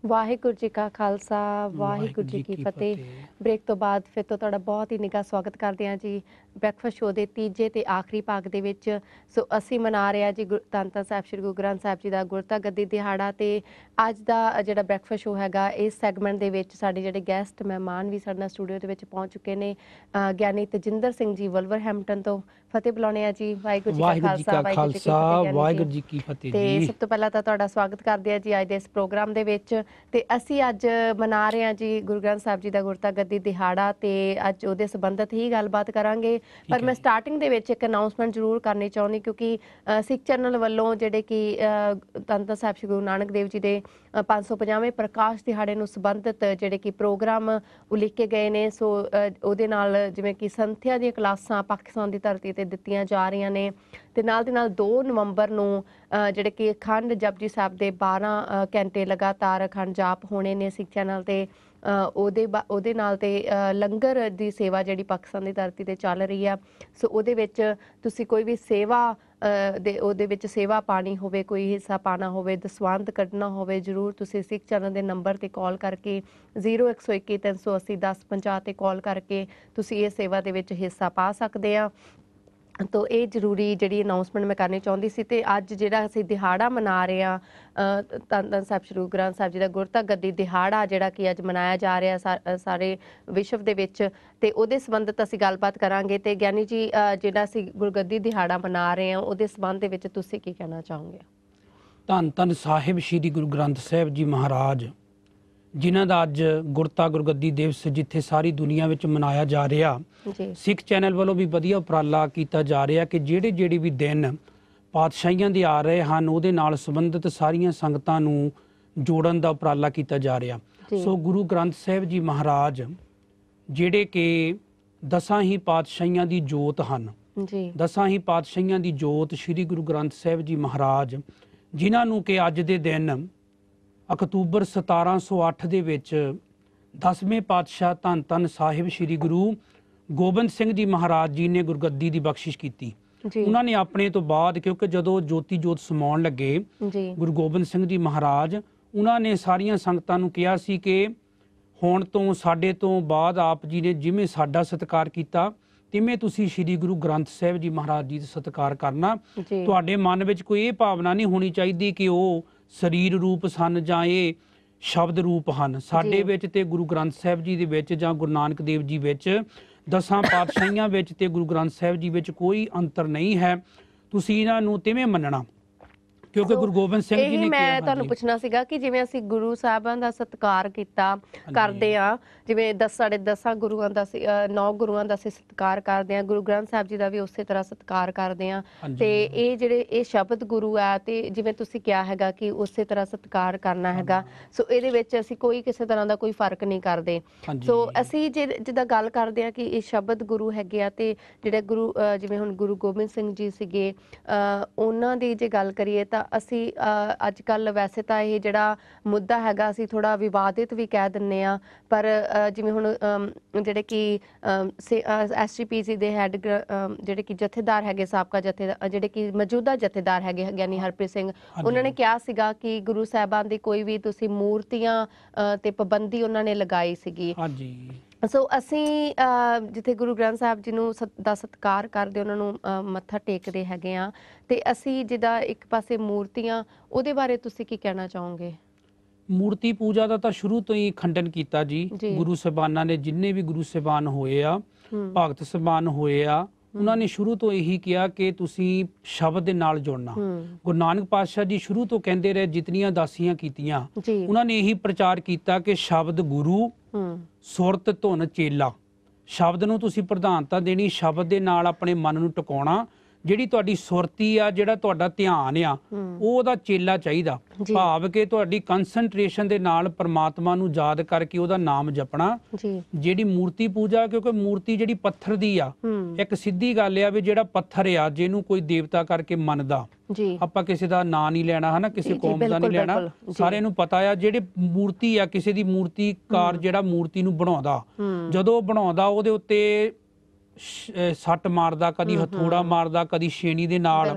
ਵਾਹਿਗੁਰੂ ਜੀ ਕਾ ਖਾਲਸਾ ਵਾਹਿਗੁਰੂ ਵਾਹਿਗੁਰੂ ਜੀ ਜੀ ਕੀ ਕੀ ਫਤਿਹ। ਫਤਿਹ। ਬ੍ਰੇਕ ਤੋਂ ਬਾਅਦ ਫਿਰ ਤੋਂ ਤੁਹਾਡਾ ਬਹੁਤ ਹੀ ਨਿੱਘਾ ਸਵਾਗਤ ਕਰਦੇ ਹਾਂ ਜੀ ਬ੍ਰੈਕਫਾਸਟ ਸ਼ੋਅ ਦੇ ਤੀਜੇ ਤੇ ਆਖਰੀ ਭਾਗ ਦੇ ਵਿੱਚ। ਸੋ ਅਸੀਂ ਮਨਾ ਰਹੇ ਹਾਂ ਜੀ ਧੰਨ ਧੰਨ ਸਾਹਿਬ ਸ਼੍ਰੀ ਗੁਰੂ ਗ੍ਰੰਥ ਸਾਹਿਬ ਜੀ ਦਾ ਗੁਰਤਾ ਗੱਦੀ ਦਿਹਾੜਾ। ਤੇ ਅੱਜ ਦਾ ਜਿਹੜਾ ਬ੍ਰੈਕਫਾਸਟ ਸ਼ੋਅ ਹੈਗਾ ਇਸ ਸੈਗਮੈਂਟ ਦੇ ਵਿੱਚ ਸਾਡੇ ਜਿਹੜੇ ਗੈਸਟ ਮਹਿਮਾਨ ਵੀ ਸਾਡੇ ਨਾਲ ਸਟੂਡੀਓ ਦੇ ਵਿੱਚ ਪਹੁੰਚ ਚੁੱਕੇ ਨੇ। ਗਿਆਨੀ ਤਜਿੰਦਰ ਸਿੰਘ ਜੀ ਵਲਵਰਹੈਂਪਟਨ ਤੋਂ ਫਤਿਹ ਬੁਲਾਉਂਦੇ ਆ ਜੀ। ਵਾਹਿਗੁਰੂ ਜੀ ਕਾ ਵਾਹਿਗੁਰੂ ਜੀ ਖਾਲਸਾ ਕਾ ਵਾਹਿਗੁਰੂ ਜੀ ਕੀ ਖਾਲਸਾ ਫਤਿਹ ਗਿਆਨੀ ਜੀ। ਵਾਹਿਗੁਰੂ ਜੀ ਕੀ ਫਤਿਹ ਤੇ ਜੀ। ਸਭ ਤੋਂ ਪਹਿਲਾਂ ਤਾਂ ਤੁਹਾਡਾ ਸਵਾਗਤ ਕਰਦੇ ਆ ਜੀ ਅੱਜ ਦੇ ਇਸ ਪ੍ਰੋਗਰਾਮ ਦੇ ਵਿੱਚ। ਤੇ ਅਸੀਂ ਅੱਜ ਮਨਾ ਰਹੇ ਹਾਂ ਜੀ ਗੁਰੂ ਗ੍ਰੰਥ ਸਾਹਿਬ ਜੀ ਦਾ ਗੁਰਤਾ ਗੱਦੀ ਦਿਹਾੜਾ ਤੇ ਅੱਜ ਉਹਦੇ ਸੰਬੰਧਤ ਹੀ ਗੱਲਬਾਤ ਕਰਾਂਗੇ। ਪਰ ਮੈਂ ਸਟਾਰਟਿੰਗ ਦੇ ਵਿੱਚ ਇੱਕ ਅਨਾਉਂਸਮੈਂਟ ਜ਼ਰੂਰ ਕਰਨੀ ਚਾਹੁੰਦੀ ਕਿਉਂਕਿ ਸਿੱਖ ਚੈਨਲ ਵੱਲੋਂ ਜਿਹੜੇ ਕਿ ਧੰਨ ਧੰਨ ਸਾਹਿਬ ਸ਼੍ਰੀ ਗੁਰੂ ਨਾਨਕ ਦੇਵ ਜੀ ਦੇ 550ਵੇਂ ਪ੍ਰਕਾਸ਼ ਦਿਹਾੜੇ ਨੂੰ ਸੰਬੰਧਿਤ ਜਿਹੜੇ ਕਿ ਪ੍ਰੋਗਰਾਮ ਉਲੀਕੇ ਗਏ ਨੇ। ਸੋ ਉਹਦੇ ਨਾਲ ਜਿਵੇਂ ਕਿ ਸੰਥਿਆ ਦੀਆਂ ਕਲਾਸਾਂ ਪਾਕਿਸਤਾਨ ਦੀ ਧਰਤੀ ਤੇ ਦਿੱਤੀਆਂ ਜਾ ਰਹੀਆਂ ਨੇ ਤੇ ਨਾਲ ਦੇ ਨਾਲ 2 ਨਵੰਬਰ ਨੂੰ ਜਿਹੜੇ ਕਿ ਅਖੰਡ ਜਪਜੀ ਸਾਹਿਬ ਦੇ 12 ਘੰਟੇ ਲਗਾਤਾਰ ਅਖੰਡ ਜਾਪ ਹੋਣੇ ਨੇ ਸਿੱਖ ਚੈਨਲ ਤੇ। ਉਹਦੇ ਨਾਲ ਤੇ ਲੰਗਰ ਦੀ ਸੇਵਾ ਜਿਹੜੀ ਪਾਕਿਸਤਾਨ ਦੀ ਧਰਤੀ ਤੇ ਚੱਲ ਰਹੀ ਆ। ਸੋ ਉਹਦੇ ਵਿੱਚ ਤੁਸੀਂ ਕੋਈ ਵੀ ਸੇਵਾ ਉਹਦੇ ਵਿੱਚ ਸੇਵਾ ਪਾਣੀ ਹੋਵੇ, ਕੋਈ ਹਿੱਸਾ ਪਾਣਾ ਹੋਵੇ, ਦਸਵੰਧ ਕੱਢਣਾ ਹੋਵੇ, ਜ਼ਰੂਰ ਤੁਸੀਂ ਸਿੱਖ ਚੈਨਲ ਦੇ ਨੰਬਰ ਤੇ ਕਾਲ ਕਰਕੇ 0121 380 1050 ਤੇ ਕਾਲ ਕਰਕੇ ਤੁਸੀਂ ਇਹ ਸੇਵਾ ਦੇ ਵਿੱਚ ਹਿੱਸਾ ਪਾ ਸਕਦੇ ਆ। ਤੋ ਇਹ ਜ਼ਰੂਰੀ ਜਿਹੜੀ ਅਨਾਉਂਸਮੈਂਟ ਮੈਂ ਕਰਨੀ ਚਾਹੁੰਦੀ ਸੀ। ਤੇ ਅੱਜ ਜਿਹੜਾ ਅਸੀਂ ਦਿਹਾੜਾ ਮਨਾ ਰਹੇ ਹਾਂ ਧੰਨ ਧੰਨ ਸਾਹਿਬ ਸ਼੍ਰੀ ਗੁਰੂ ਗ੍ਰੰਥ ਸਾਹਿਬ ਜੀ ਦਾ ਗੁਰਤਾ ਗੱਦੀ ਦਿਹਾੜਾ ਜਿਹੜਾ ਕਿ ਅੱਜ ਮਨਾਇਆ ਜਾ ਰਿਹਾ ਸਾਰੇ ਵਿਸ਼ਵ ਦੇ ਵਿੱਚ, ਤੇ ਉਹਦੇ ਸੰਬੰਧਿਤ ਅਸੀਂ ਗੱਲਬਾਤ ਕਰਾਂਗੇ। ਤੇ ਗਿਆਨੀ ਜੀ ਜਿਹੜਾ ਅਸੀਂ ਗੁਰਗੱਦੀ ਦਿਹਾੜਾ ਮਨਾ ਰਹੇ ਹਾਂ ਉਹਦੇ ਸੰਬੰਧ ਦੇ ਵਿੱਚ ਤੁਸੀਂ ਕੀ ਕਹਿਣਾ ਚਾਹੋਗੇ? ਧੰਨ ਧੰਨ ਸਾਹਿਬ ਸ੍ਰੀ ਗੁਰੂ ਗ੍ਰੰਥ ਸਾਹਿਬ ਜੀ ਮਹਾਰਾਜ ਜਿਨ੍ਹਾਂ ਦਾ ਅੱਜ ਗੁਰਤਾ ਗੁਰਗੱਦੀ ਦਿਵਸ ਜਿੱਥੇ ਸਾਰੀ ਦੁਨੀਆ ਵਿੱਚ ਮਨਾਇਆ ਜਾ ਰਿਹਾ, ਸਿੱਖ ਚੈਨਲ ਵੱਲੋਂ ਵੀ ਵਧੀਆ ਉਪਰਾਲਾ ਕੀਤਾ ਜਾ ਰਿਹਾ ਕਿ ਜਿਹੜੇ ਵੀ ਦਿਨ ਪਾਤਸ਼ਾਹੀਆਂ ਦੇ ਆ ਰਹੇ ਹਨ ਉਹਦੇ ਨਾਲ ਸੰਬੰਧਿਤ ਸਾਰੀਆਂ ਸੰਗਤਾਂ ਨੂੰ ਜੋੜਨ ਦਾ ਉਪਰਾਲਾ ਕੀਤਾ ਜਾ ਰਿਹਾ। ਸੋ ਗੁਰੂ ਗ੍ਰੰਥ ਸਾਹਿਬ ਜੀ ਮਹਾਰਾਜ ਜਿਹੜੇ ਕਿ 10 ਹੀ ਪਾਤਸ਼ਾਹੀਆਂ ਦੀ ਜੋਤ ਹਨ, 10 ਹੀ ਪਾਤਸ਼ਾਹੀਆਂ ਦੀ ਜੋਤ ਸ੍ਰੀ ਗੁਰੂ ਗ੍ਰੰਥ ਸਾਹਿਬ ਜੀ ਮਹਾਰਾਜ ਜਿਨ੍ਹਾਂ ਨੂੰ ਕਿ ਅੱਜ ਦੇ ਦਿਨ ਅਕਤੂਬਰ 1708 ਦੇ ਵਿੱਚ 10ਵੇਂ ਪਾਤਸ਼ਾਹ ਧੰਨ ਧੰਨ ਸਾਹਿਬ ਸ੍ਰੀ ਗੁਰੂ ਗੋਬਿੰਦ ਸਿੰਘ ਜੀ ਮਹਾਰਾਜ ਜੀ ਨੇ ਗੁਰਗੱਦੀ ਦੀ ਬਖਸ਼ਿਸ਼ ਕੀਤੀ। ਉਹਨਾਂ ਨੇ ਆਪਣੇ ਤੋਂ ਬਾਅਦ ਕਿਉਂਕਿ ਜਦੋਂ ਜੋਤੀ ਜੋਤ ਸਮਾਉਣ ਲੱਗੇ ਗੁਰੂ ਗੋਬਿੰਦ ਸਿੰਘ ਜੀ ਮਹਾਰਾਜ, ਉਹਨਾਂ ਨੇ ਸਾਰੀਆਂ ਸੰਗਤਾਂ ਨੂੰ ਕਿਹਾ ਸੀ ਕਿ ਹੁਣ ਤੋਂ ਸਾਡੇ ਤੋਂ ਬਾਅਦ ਆਪ ਜੀ ਨੇ ਜਿਵੇਂ ਸਾਡਾ ਸਤਿਕਾਰ ਕੀਤਾ ਤਿਵੇਂ ਤੁਸੀਂ ਸ੍ਰੀ ਗੁਰੂ ਗ੍ਰੰਥ ਸਾਹਿਬ ਜੀ ਮਹਾਰਾਜ ਜੀ ਦਾ ਸਤਿਕਾਰ ਕਰਨਾ। ਤੁਹਾਡੇ ਮਨ ਵਿੱਚ ਕੋਈ ਇਹ ਭਾਵਨਾ ਨਹੀਂ ਹੋਣੀ ਚਾਹੀਦੀ ਕਿ ਉਹ ਸਰੀਰ ਰੂਪ ਸਨ ਜਾਂ ਇਹ ਸ਼ਬਦ ਰੂਪ ਹਨ। ਸਾਡੇ ਵਿੱਚ ਤੇ ਗੁਰੂ ਗ੍ਰੰਥ ਸਾਹਿਬ ਜੀ ਦੇ ਵਿੱਚ ਜਾਂ ਗੁਰੂ ਨਾਨਕ ਦੇਵ ਜੀ ਵਿੱਚ 10 ਪਾਤਸ਼ਾਹੀਆਂ ਵਿੱਚ ਤੇ ਗੁਰੂ ਗ੍ਰੰਥ ਸਾਹਿਬ ਜੀ ਵਿੱਚ ਕੋਈ ਅੰਤਰ ਨਹੀਂ ਹੈ। ਤੁਸੀਂ ਇਹਨਾਂ ਨੂੰ ਤਿਵੇਂ ਮੰਨਣਾ ਕਿਉਂਕਿ ਗੁਰੂ ਗੋਬਿੰਦ ਸਿੰਘ ਜੀ ਨੇ ਮੈਂ ਤੁਹਾਨੂੰ ਪੁੱਛਣਾ ਸੀਗਾ ਕਿ ਜਿਵੇਂ ਅਸੀਂ ਗੁਰੂ ਸਾਹਿਬਾਂ ਦਾ ਸਤਿਕਾਰ ਕਰਦੇ ਆ, ਜਿਵੇਂ 10 ਗੁਰੂਆਂ ਦਾ 9 ਗੁਰੂਆਂ ਦਾ ਅਸੀਂ ਸਤਿਕਾਰ ਕਰਦੇ ਆ, ਗੁਰੂ ਗ੍ਰੰਥ ਸਾਹਿਬ ਜੀ ਦਾ ਵੀ ਉਸੇ ਤਰ੍ਹਾਂ ਸਤਿਕਾਰ ਕਰਦੇ ਆ। ਤੇ ਇਹ ਜਿਹੜੇ ਇਹ ਸ਼ਬਦ ਗੁਰੂ ਆ ਤੇ ਜਿਵੇਂ ਤੁਸੀਂ ਕਿਹਾ ਹੈਗਾ ਕਿ ਉਸੇ ਤਰ੍ਹਾਂ ਸਤਿਕਾਰ ਕਰਨਾ ਹੈਗਾ। ਸੋ ਇਹਦੇ ਵਿੱਚ ਅਸੀਂ ਕੋਈ ਕਿਸੇ ਤਰ੍ਹਾਂ ਦਾ ਕੋਈ ਫਰਕ ਨਹੀਂ ਕਰਦੇ। ਸੋ ਅਸੀਂ ਜਿੱਦਾਂ ਗੱਲ ਕਰਦੇ ਆ ਕਿ ਇਹ ਸ਼ਬਦ ਗੁਰੂ ਹੈਗੇ ਆ ਤੇ ਜਿਹੜੇ ਗੁਰੂ ਜਿਵੇਂ ਹੁਣ ਗੁਰੂ ਗੋਬਿੰਦ ਸਿੰਘ ਜੀ ਸੀਗੇ, ਉਹਨਾਂ ਦੀ ਜੇ ਗੱਲ ਕਰੀਏ ਤਾਂ ਅਸੀਂ ਅੱਜ ਕੱਲ੍ਹ ਵੈਸੇ ਤਾਂ ਇਹ ਜਿਹੜਾ ਮੁੱਦਾ ਹੈਗਾ ਅਸੀਂ ਥੋੜ੍ਹਾ ਵਿਵਾਦਿਤ ਵੀ ਕਹਿ ਦਿੰਦੇ ਹਾਂ। ਪਰ ਜਿਵੇਂ ਹੁਣ ਜਿਹੜੇ ਕਿ SGPC ਦੇ ਹੈਡ ਜਿਹੜੇ ਕਿ ਜਥੇਦਾਰ ਹੈਗੇ, ਸਾਬਕਾ ਜਥੇਦਾਰ ਜਿਹੜੇ ਕਿ ਮੌਜੂਦਾ ਜਥੇਦਾਰ ਹੈਗੇ ਗਿਆਨੀ ਹਰਪ੍ਰੀਤ ਸਿੰਘ, ਉਹਨਾਂ ਨੇ ਕਿਹਾ ਸੀਗਾ ਕਿ ਗੁਰੂ ਸਾਹਿਬਾਨ ਦੀ ਕੋਈ ਵੀ ਤੁਸੀਂ ਮੂਰਤੀਆਂ ਤੇ ਪਾਬੰਦੀ ਉਹਨਾਂ ਨੇ ਲਗਾਈ ਸੀਗੀ। ਸੋ ਅਸੀਂ ਜਿੱਥੇ ਗੁਰੂ ਗ੍ਰੰਥ ਸਾਹਿਬ ਜੀ ਨੂੰ ਦਾ ਸਤਿਕਾਰ ਕਰਦੇ ਉਹਨਾਂ ਨੂੰ ਮੱਥਾ ਟੇਕਦੇ ਹੈਗੇ ਆ, ਤੇ ਅਸੀਂ ਜਿੱਦਾਂ ਇੱਕ ਪਾਸੇ ਮੂਰਤੀਆਂ, ਉਹਦੇ ਬਾਰੇ ਤੁਸੀਂ ਕੀ ਕਹਿਣਾ ਚਾਹੋਗੇ? ਮੂਰਤੀ ਪੂਜਾ ਦਾ ਤਾਂ ਸ਼ੁਰੂ ਤੋਂ ਹੀ ਖੰਡਨ ਕੀਤਾ ਜੀ। ਗੁਰੂ ਸਾਹਿਬਾਨਾਂ ਨੇ ਜਿੰਨੇ ਵੀ ਗੁਰੂ ਸਾਹਿਬਾਨ ਹੋਏ ਆ, ਭਗਤ ਸਾਹਿਬਾਨ ਹੋਏ ਆ, ਉਹਨਾਂ ਨੇ ਸ਼ੁਰੂ ਤੋਂ ਇਹੀ ਕਿਹਾ ਕਿ ਤੁਸੀਂ ਸ਼ਬਦ ਦੇ ਨਾਲ ਜੁੜਨਾ। ਗੁਰੂ ਨਾਨਕ ਪਾਤਸ਼ਾਹ ਜੀ ਸ਼ੁਰੂ ਤੋਂ ਕਹਿੰਦੇ ਰਹੇ, ਜਿਤਨੀਆਂ ਦਾਸੀਆਂ ਕੀਤੀਆਂ ਉਹਨਾਂ ਨੇ ਇਹੀ ਪ੍ਰਚਾਰ ਕੀਤਾ ਕਿ ਸ਼ਬਦ ਗੁਰੂ, ਸੁਰਤ ਧੁਨ ਚੇਲਾ। ਸ਼ਬਦ ਨੂੰ ਤੁਸੀਂ ਪ੍ਰਧਾਨਤਾ ਦੇਣੀ, ਸ਼ਬਦ ਦੇ ਨਾਲ ਆਪਣੇ ਮਨ ਨੂੰ ਟਿਕਾਉਣਾ। ਜਿਹੜੀ ਤੁਹਾਡੀ ਸੁਰਤੀ ਆ, ਜਿਹੜਾ ਤੁਹਾਡਾ ਧਿਆਨ ਆ, ਉਹ ਉਹਦਾ ਚੇਲਾ ਚਾਹੀਦਾ। ਭਾਵ ਕਿ ਤੁਹਾਡੀ ਕੰਸਨਟ੍ਰੇਸ਼ਨ ਦੇ ਨਾਲ ਪਰਮਾਤਮਾ ਨੂੰ ਯਾਦ ਕਰਕੇ ਉਹਦਾ ਨਾਮ ਜਪਣਾ। ਜਿਹੜੀ ਮੂਰਤੀ ਪੂਜਾ, ਕਿਉਂਕਿ ਮੂਰਤੀ ਜਿਹੜੀ ਪੱਥਰ ਦੀ ਆ, ਇੱਕ ਸਿੱਧੀ ਗੱਲ ਆ ਵੀ ਜਿਹੜਾ ਪੱਥਰ ਆ ਜਿਹਨੂੰ ਕੋਈ ਦੇਵਤਾ ਕਰਕੇ ਮੰਨਦਾ, ਆਪਾਂ ਕਿਸੇ ਦਾ ਨਾਂ ਨਹੀਂ ਲੈਣਾ ਹਨਾ, ਕਿਸੇ ਕੌਮ ਦਾ ਨਹੀਂ ਲੈਣਾ, ਸਾਰਿਆਂ ਨੂੰ ਪਤਾ ਆ ਜਿਹੜੇ ਮੂਰਤੀ ਆ, ਕਿਸੇ ਦੀ ਮੂਰਤੀਕਾਰ ਜਿਹੜਾ ਮੂਰਤੀ ਨੂੰ ਬਣਾਉਂਦਾ, ਜਦੋਂ ਬਣਾਉਂਦਾ ਉਹਦੇ ਉੱਤੇ ਸੱਟ ਮਾਰਦਾ, ਕਦੀ ਹਥੌੜਾ ਮਾਰਦਾ, ਕਦੀ ਛੇਣੀ ਦੇ ਨਾਲ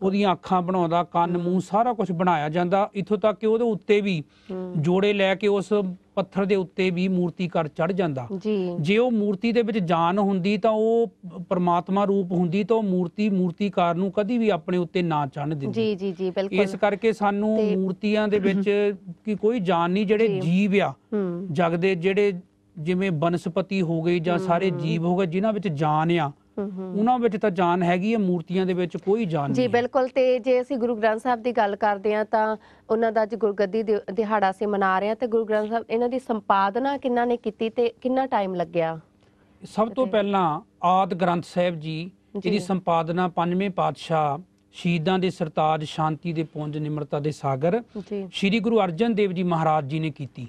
ਉਹਦੀਆਂ ਅੱਖਾਂ ਬਣਾਉਂਦਾ, ਕੰਨ ਮੂੰਹ ਸਾਰਾ ਕੁਝ ਬਣਾਇਆ ਜਾਂਦਾ। ਇੱਥੋਂ ਤੱਕ ਕਿ ਉਹਦੇ ਉੱਤੇ ਵੀ ਜੋੜੇ ਲੈ ਕੇ ਉਸ ਪੱਥਰ ਦੇ ਉੱਤੇ ਵੀ ਮੂਰਤੀਕਾਰ ਚੜ ਜਾਂਦਾ। ਜੇ ਉਹ ਮੂਰਤੀ ਦੇ ਵਿੱਚ ਜਾਨ ਹੁੰਦੀ ਤਾਂ ਉਹ ਪਰਮਾਤਮਾ ਰੂਪ ਹੁੰਦੀ ਤਾਂ ਉਹ ਮੂਰਤੀਕਾਰ ਨੂੰ ਕਦੀ ਵੀ ਆਪਣੇ ਉੱਤੇ ਨਾ ਚੜ੍ਹਨ ਦਿੰਦੀ। ਇਸ ਕਰਕੇ ਸਾਨੂੰ ਮੂਰਤੀਆਂ ਦੇ ਵਿੱਚ ਕਿ ਕੋਈ ਜਾਨ ਨਹੀਂ, ਜਿਹੜੇ ਜੀਵ ਆ ਜਗ ਦੇ, ਜਿਹੜੇ ਜਿਵੇਂ ਬਨਸਪਤੀ ਹੋ ਗਈ ਜਾਂ ਸਾਰੇ ਜੀਵ ਹੋ ਗਏ ਜਿਨ੍ਹਾਂ ਵਿੱਚ ਜਾਨ ਆ, ਉਹਨਾਂ ਵਿੱਚ ਤਾਂ ਜਾਨ ਹੈਗੀ ਹੈ, ਮੂਰਤੀਆਂ ਦੇ ਵਿੱਚ ਕੋਈ ਜਾਨ ਨਹੀਂ। ਜੀ ਬਿਲਕੁਲ। ਤੇ ਜੇ ਅਸੀਂ ਗੁਰੂ ਗ੍ਰੰਥ ਸਾਹਿਬ ਦੀ ਗੱਲ ਕਰਦੇ ਹਾਂ ਤਾਂ ਉਹਨਾਂ ਦਾ ਅੱਜ ਗੁਰਗੱਦੀ ਦਿਹਾੜਾ ਅਸੀਂ ਮਨਾ ਰਹੇ ਹਾਂ, ਤੇ ਗੁਰੂ ਗ੍ਰੰਥ ਸਾਹਿਬ ਇਹਨਾਂ ਦੀ ਸੰਪਾਦਨਾ ਕਿਹਨਾਂ ਨੇ ਕੀਤੀ ਤੇ ਕਿੰਨਾ ਟਾਈਮ ਲੱਗਿਆ? ਸਭ ਤੋਂ ਪਹਿਲਾਂ ਆਦ ਗ੍ਰੰਥ ਸਾਹਿਬ ਜੀ, ਇਹਦੀ ਸੰਪਾਦਨਾ ਪੰਜਵੇਂ ਪਾਤਸ਼ਾਹ ਸ਼ਹੀਦਾਂ ਦੇ ਸਰਤਾਜ, ਸ਼ਾਂਤੀ ਦੇ ਪੁੰਜ, ਨਿਮਰਤਾ ਦੇ ਸਾਗਰ ਸ਼੍ਰੀ ਗੁਰੂ ਅਰਜਨ ਦੇਵ ਜੀ ਮਹਾਰਾਜ ਜੀ ਨੇ ਕੀਤੀ।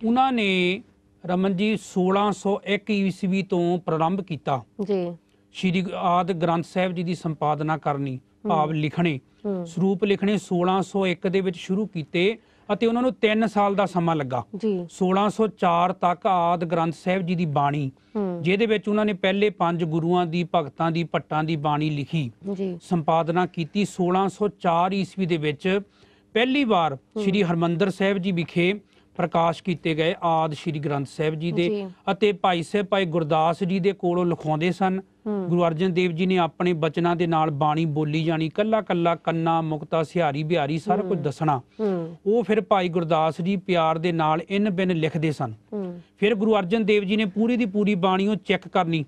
ਉਹਨਾਂ ਨੇ ਰਮਨ ਜੀ 1601 ਈਸਵੀ ਤੋਂ ਪ੍ਰਾਰੰਭ ਕੀਤਾ ਸ਼੍ਰੀ ਆਦ ਗ੍ਰੰਥ ਸਾਹਿਬ ਜੀ ਦੀ ਸੰਪਾਦਨਾ ਕਰਨੀ, ਭਾਵ ਲਿਖਣੇ, ਸਰੂਪ ਲਿਖਣੇ 1601 ਦੇ ਵਿੱਚ ਸ਼ੁਰੂ ਕੀਤੇ ਅਤੇ ਉਹਨਾਂ ਨੂੰ 3 ਸਾਲ ਦਾ ਸਮਾਂ ਲੱਗਾ। 1604 ਤੱਕ ਆਦ ਗ੍ਰੰਥ ਸਾਹਿਬ ਜੀ ਦੀ ਬਾਣੀ, ਜਿਹਦੇ ਵਿੱਚ ਉਹਨਾਂ ਨੇ ਪਹਿਲੇ 5 ਗੁਰੂਆਂ ਦੀ, ਭਗਤਾਂ ਦੀ, ਭੱਟਾਂ ਦੀ ਬਾਣੀ ਲਿਖੀ, ਸੰਪਾਦਨਾ ਕੀਤੀ। 1604 ਈਸਵੀ ਦੇ ਵਿੱਚ ਪਹਿਲੀ ਵਾਰ ਸ਼੍ਰੀ ਹਰਮੰਦਰ ਸਾਹਿਬ ਜੀ ਵਿਖੇ ਪ੍ਰਕਾਸ਼ ਕੀਤੇ ਗਏ ਆਦ ਸ਼੍ਰੀ ਗ੍ਰੰਥ ਸਾਹਿਬ ਜੀ ਦੇ। ਅਤੇ ਭਾਈ ਸਾਹਿਬ ਭਾਈ ਗੁਰਦਾਸ ਜੀ ਦੇ ਕੋਲੋਂ ਲਿਖਾਉਂਦੇ ਸਨ। ਗੁਰੂ ਅਰਜਨ ਦੇਵ ਜੀ ਨੇ ਆਪਣੇ ਬਚਨਾਂ ਦੇ ਨਾਲ ਬਾਣੀ ਬੋਲੀ ਜਾਣੀ, ਕੱਲਾ ਕੱਲਾ ਕੰਨਾ, ਮੁਕਤਾ, ਸਿਹਾਰੀ, ਬਿਹਾਰੀ ਸਾਰਾ ਕੁਝ ਦੱਸਣਾ। ਉਹ ਫਿਰ ਭਾਈ ਗੁਰਦਾਸ ਜੀ ਪਿਆਰ ਦੇ ਨਾਲ ਇਨ ਬਿਨ ਲਿਖਦੇ ਸਨ। ਫਿਰ ਗੁਰੂ ਅਰਜਨ ਦੇਵ ਜੀ ਨੇ ਪੂਰੀ ਦੀ ਪੂਰੀ ਬਾਣੀ ਉਹ ਚੈੱਕ ਕਰਨੀ,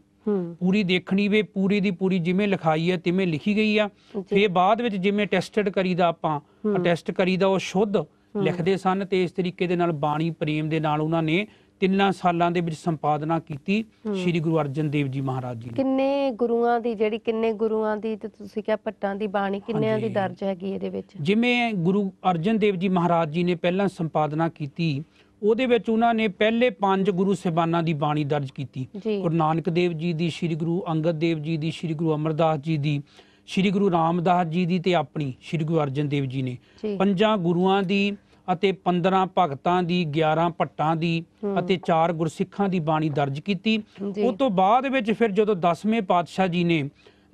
ਪੂਰੀ ਦੇਖਣੀ ਵੇ ਪੂਰੀ ਦੀ ਪੂਰੀ ਜਿਵੇਂ ਲਿਖਾਈ ਹੈ ਤਿਵੇਂ ਲਿਖੀ ਗਈ ਆ। ਫਿਰ ਬਾਅਦ ਵਿੱਚ ਜਿਵੇਂ ਟੈਸਟਡ ਕਰੀਦਾ, ਆਪਾਂ ਅਟੈਸਟ ਕਰੀਦਾ, ਉਹ ਸ਼ੁੱਧ ਲਿਖਦੇ ਸਨ। ਤੇ ਇਸ ਤਰੀਕੇ ਦੇ ਨਾਲ ਬਾਣੀ ਪ੍ਰੇਮ ਦੇ ਨਾਲ ਉਹਨਾਂ ਨੇ 3 ਸਾਲਾਂ ਦੇ ਵਿੱਚ ਸੰਪਾਦਨਾ ਕੀਤੀ ਸ਼੍ਰੀ ਗੁਰੂ ਅਰਜਨ ਦੇਵ ਜੀ ਮਹਾਰਾਜ ਜੀ। ਕਿੰਨੇ ਗੁਰੂਆਂ ਦੀ ਤੇ ਤੁਸੀਂ ਕਿਹਾ ਭੱਟਾਂ ਦੀ ਬਾਣੀ ਕਿੰਨਿਆਂ ਦੀ ਦਰਜ ਹੈਗੀ ਇਹਦੇ ਵਿੱਚ? ਜਿਵੇਂ ਗੁਰੂ ਅਰਜਨ ਦੇਵ ਜੀ ਮਹਾਰਾਜ ਜੀ ਨੇ ਪਹਿਲਾਂ ਸੰਪਾਦਨਾ ਕੀਤੀ, ਉਹਦੇ ਵਿੱਚ ਉਹਨਾਂ ਨੇ ਪਹਿਲੇ 5 ਗੁਰੂ ਸਾਹਿਬਾਨਾਂ ਦੀ ਬਾਣੀ ਦਰਜ ਕੀਤੀ। ਗੁਰੂ ਨਾਨਕ ਦੇਵ ਜੀ ਦੀ, ਸ਼੍ਰੀ ਗੁਰੂ ਅੰਗਦ ਦੇਵ ਜੀ ਦੀ, ਸ਼੍ਰੀ ਗੁਰੂ ਅਮਰਦਾਸ ਜੀ ਦੀ, ਸ਼੍ਰੀ ਗੁਰੂ ਰਾਮਦਾਸ ਜੀ ਦੀ ਤੇ ਆਪਣੀ ਸ਼੍ਰੀ ਗੁਰੂ ਅਰਜਨ ਦੇਵ ਜੀ ਨੇ 5 ਗੁਰੂਆਂ ਦੀ ਅਤੇ 15 ਭਗਤਾਂ ਦੀ, 11 ਭੱਟਾਂ ਦੀ ਅਤੇ 4 ਗੁਰਸਿੱਖਾਂ ਦੀ ਬਾਣੀ ਦਰਜ ਕੀਤੀ। ਉਸ ਤੋਂ ਬਾਅਦ ਵਿੱਚ ਫਿਰ ਜਦੋਂ 10ਵੇਂ ਪਾਤਸ਼ਾਹ ਜੀ ਨੇ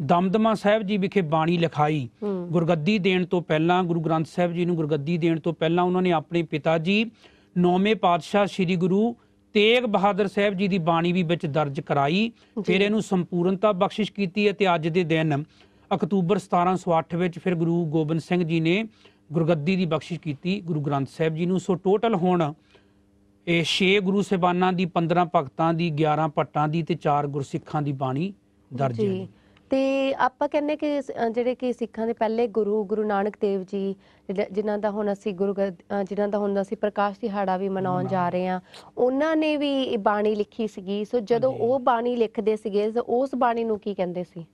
ਦਮਦਮਾ ਸਾਹਿਬ ਜੀ ਵਿਖੇ ਬਾਣੀ ਲਿਖਾਈ, ਗੁਰਗੱਦੀ ਦੇਣ ਤੋਂ ਪਹਿਲਾਂ, ਗੁਰੂ ਗ੍ਰੰਥ ਸਾਹਿਬ ਜੀ ਨੂੰ ਗੁਰਗੱਦੀ ਦੇਣ ਤੋਂ ਪਹਿਲਾਂ ਉਹਨਾਂ ਨੇ ਆਪਣੇ ਪਿਤਾ ਜੀ 9ਵੇਂ ਪਾਤਸ਼ਾਹ ਸ਼੍ਰੀ ਗੁਰੂ ਤੇਗ ਬਹਾਦਰ ਸਾਹਿਬ ਜੀ ਦੀ ਬਾਣੀ ਵੀ ਵਿੱਚ ਦਰਜ ਕਰਾਈ। ਫਿਰ ਇਹਨੂੰ ਸੰਪੂਰਨਤਾ ਬਖਸ਼ਿਸ਼ ਕੀਤੀ ਅਤੇ ਅੱਜ ਦੇ ਦਿਨ ਅਕਤੂਬਰ 1708 ਵਿੱਚ ਫਿਰ ਗੁਰੂ ਗੋਬਿੰਦ ਸਿੰਘ ਜੀ ਨੇ ਗੁਰਗੱਦੀ ਦੀ ਬਖਸ਼ਿਸ਼ ਕੀਤੀ ਗੁਰੂ ਗ੍ਰੰਥ ਸਾਹਿਬ ਜੀ ਨੂੰ। ਸੋ ਟੋਟਲ ਹੁਣ ਇਹ 6 ਗੁਰੂ ਸਾਹਿਬਾਨਾਂ ਦੀ, 15 ਭਗਤਾਂ ਦੀ, 11 ਭੱਟਾਂ ਦੀ ਤੇ 4 ਗੁਰਸਿੱਖਾਂ ਦੀ ਬਾਣੀ ਦਰਜ ਹੈ। ਤੇ ਆਪਾਂ ਕਹਿੰਦੇ ਕਿ ਜਿਹੜੇ ਕਿ ਸਿੱਖਾਂ ਦੇ ਪਹਿਲੇ ਗੁਰੂ ਨਾਨਕ ਦੇਵ ਜੀ, ਜਿਨ੍ਹਾਂ ਦਾ ਹੁਣ ਅਸੀਂ ਪ੍ਰਕਾਸ਼ ਦਿਹਾੜਾ ਵੀ ਮਨਾਉਣ ਜਾ ਰਹੇ ਹਾਂ, ਉਹਨਾਂ ਨੇ ਵੀ ਬਾਣੀ ਲਿਖੀ ਸੀਗੀ। ਸੋ ਜਦੋਂ ਉਹ ਬਾਣੀ ਲਿਖਦੇ ਸੀਗੇ ਉਸ ਬਾਣੀ ਨੂੰ ਕੀ ਕਹਿੰਦੇ ਸੀ?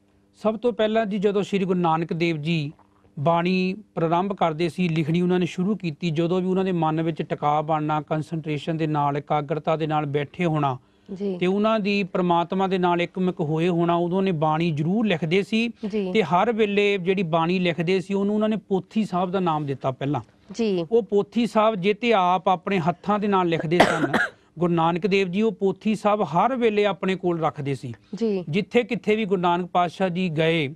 ਸਭ ਤੋਂ ਪਹਿਲਾਂ ਜੀ ਜਦੋਂ ਸ਼੍ਰੀ ਗੁਰੂ ਨਾਨਕ ਦੇਵ ਜੀ ਬਾਣੀ ਪ੍ਰਾਰੰਭ ਕਰਦੇ ਸੀ, ਲਿਖਣੀ ਉਹਨਾਂ ਨੇ ਸ਼ੁਰੂ ਕੀਤੀ, ਜਦੋਂ ਵੀ ਉਹਨਾਂ ਦੇ ਮਨ ਵਿੱਚ ਟਿਕਾ ਬਣਨਾ, ਕੰਸੰਟਰੇਸ਼ਨ ਦੇ ਨਾਲ, ਇਕਾਗਰਤਾ ਦੇ ਨਾਲ ਬੈਠੇ ਹੋਣਾ ਤੇ ਉਹਨਾਂ ਦੀ ਪ੍ਰਮਾਤਮਾ ਦੇ ਨਾਲ ਇੱਕਮਿਕ ਹੋਏ ਹੋਣਾ, ਉਦੋਂ ਨੇ ਬਾਣੀ ਜ਼ਰੂਰ ਲਿਖਦੇ ਸੀ। ਤੇ ਹਰ ਵੇਲੇ ਜਿਹੜੀ ਬਾਣੀ ਲਿਖਦੇ ਸੀ ਉਹਨੂੰ ਉਹਨਾਂ ਨੇ ਪੋਥੀ ਸਾਹਿਬ ਦਾ ਨਾਮ ਦਿੱਤਾ ਪਹਿਲਾਂ। ਉਹ ਪੋਥੀ ਸਾਹਿਬ ਜੇ ਤੇ ਆਪ ਆਪਣੇ ਹੱਥਾਂ ਦੇ ਨਾਲ ਲਿਖਦੇ ਸਨ। ਗੁਰੂ ਨਾਨਕ ਦੇਵ ਜੀ ਉਹ ਪੋਥੀ ਸਾਹਿਬ ਹਰ ਵੇਲੇ ਆਪਣੇ ਕੋਲ ਰੱਖਦੇ ਸੀ। ਜਿੱਥੇ ਕਿੱਥੇ ਵੀ ਗੁਰੂ ਨਾਨਕ ਪਾਤਸ਼ਾਹ ਜੀ ਗਏ,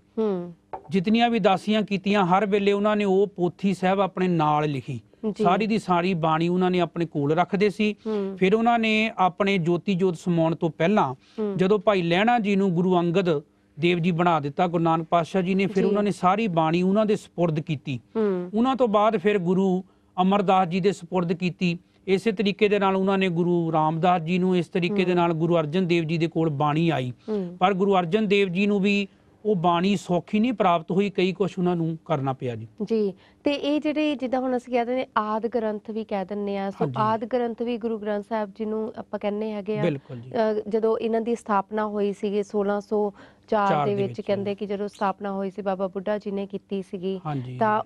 ਜਿਤਨੀਆਂ ਵੀ ਦਾਸੀਆਂ ਕੀਤੀਆਂ, ਹਰ ਵੇਲੇ ਉਹਨਾਂ ਨੇ ਉਹ ਪੋਥੀ ਸਾਹਿਬ ਆਪਣੇ ਨਾਲ ਲਿਖੀ। ਸਾਰੀ ਦੀ ਸਾਰੀ ਬਾਣੀ ਉਹਨਾਂ ਨੇ ਆਪਣੇ ਕੋਲ ਰੱਖਦੇ ਸੀ। ਫਿਰ ਉਹਨਾਂ ਨੇ ਆਪਣੇ ਜੋਤੀ ਜੋਤ ਸਮਾਉਣ ਤੋਂ ਪਹਿਲਾਂ ਜਦੋਂ ਭਾਈ ਲਹਿਣਾ ਜੀ ਨੂੰ ਗੁਰੂ ਅੰਗਦ ਦੇਵ ਜੀ ਬਣਾ ਦਿੱਤਾ ਗੁਰੂ ਨਾਨਕ ਪਾਤਸ਼ਾਹ ਜੀ ਨੇ, ਫਿਰ ਉਹਨਾਂ ਨੇ ਸਾਰੀ ਬਾਣੀ ਉਹਨਾਂ ਦੇ ਸਪੁਰਦ ਕੀਤੀ। ਉਹਨਾਂ ਤੋਂ ਬਾਅਦ ਫਿਰ ਗੁਰੂ ਅਮਰਦਾਸ ਜੀ ਦੇ ਸਪੁਰਦ ਕੀਤੀ। ਇਸੇ ਤਰੀਕੇ ਦੇ ਨਾਲ ਉਹਨਾਂ ਨੇ ਗੁਰੂ ਰਾਮਦਾਸ ਜੀ ਨੂੰ, ਇਸ ਤਰੀਕੇ ਦੇ ਨਾਲ ਗੁਰੂ ਅਰਜਨ ਦੇਵ ਜੀ ਦੇ ਕੋਲ ਬਾਣੀ ਆਈ। ਪਰ ਗੁਰੂ ਅਰਜਨ ਦੇਵ ਜੀ ਨੂੰ ਵੀ ਉਹ ਬਾਣੀ ਸੌਖੀ ਨਹੀਂ ਪ੍ਰਾਪਤ ਹੋਈ, ਕਈ ਕੁਛ ਉਹਨਾਂ ਨੂੰ ਕਰਨਾ ਪਿਆ ਜੀ। ਤੇ ਇਹ ਜਿਹੜੇ ਜਿੱਦਾਂ ਹੁਣ ਅਸੀਂ ਕਹਿ ਦਿੰਦੇ ਨੇ ਆਦ ਗ੍ਰੰਥ ਵੀ ਕਹਿ ਦਿੰਦੇ ਆ, ਸੋ ਆਦ ਗ੍ਰੰਥ ਵੀ ਗੁਰੂ ਗ੍ਰੰਥ ਸਾਹਿਬ ਜੀ ਨੂੰ ਆਪਾਂ ਕਹਿੰਦੇ ਹੈਗੇ ਆ। ਜਦੋਂ ਇਹਨਾਂ ਦੀ ਸਥਾਪਨਾ ਹੋਈ ਸੀਗੀ 1604 ਦੇ ਵਿੱਚ, ਕਹਿੰਦੇ ਕਿ ਜਦੋਂ ਸਥਾਪਨਾ ਹੋਈ ਸੀ ਬਾਬਾ ਬੁੱਢਾ ਜੀ ਨੇ ਕੀਤੀ ਸੀਗੀ, ਤਾਂ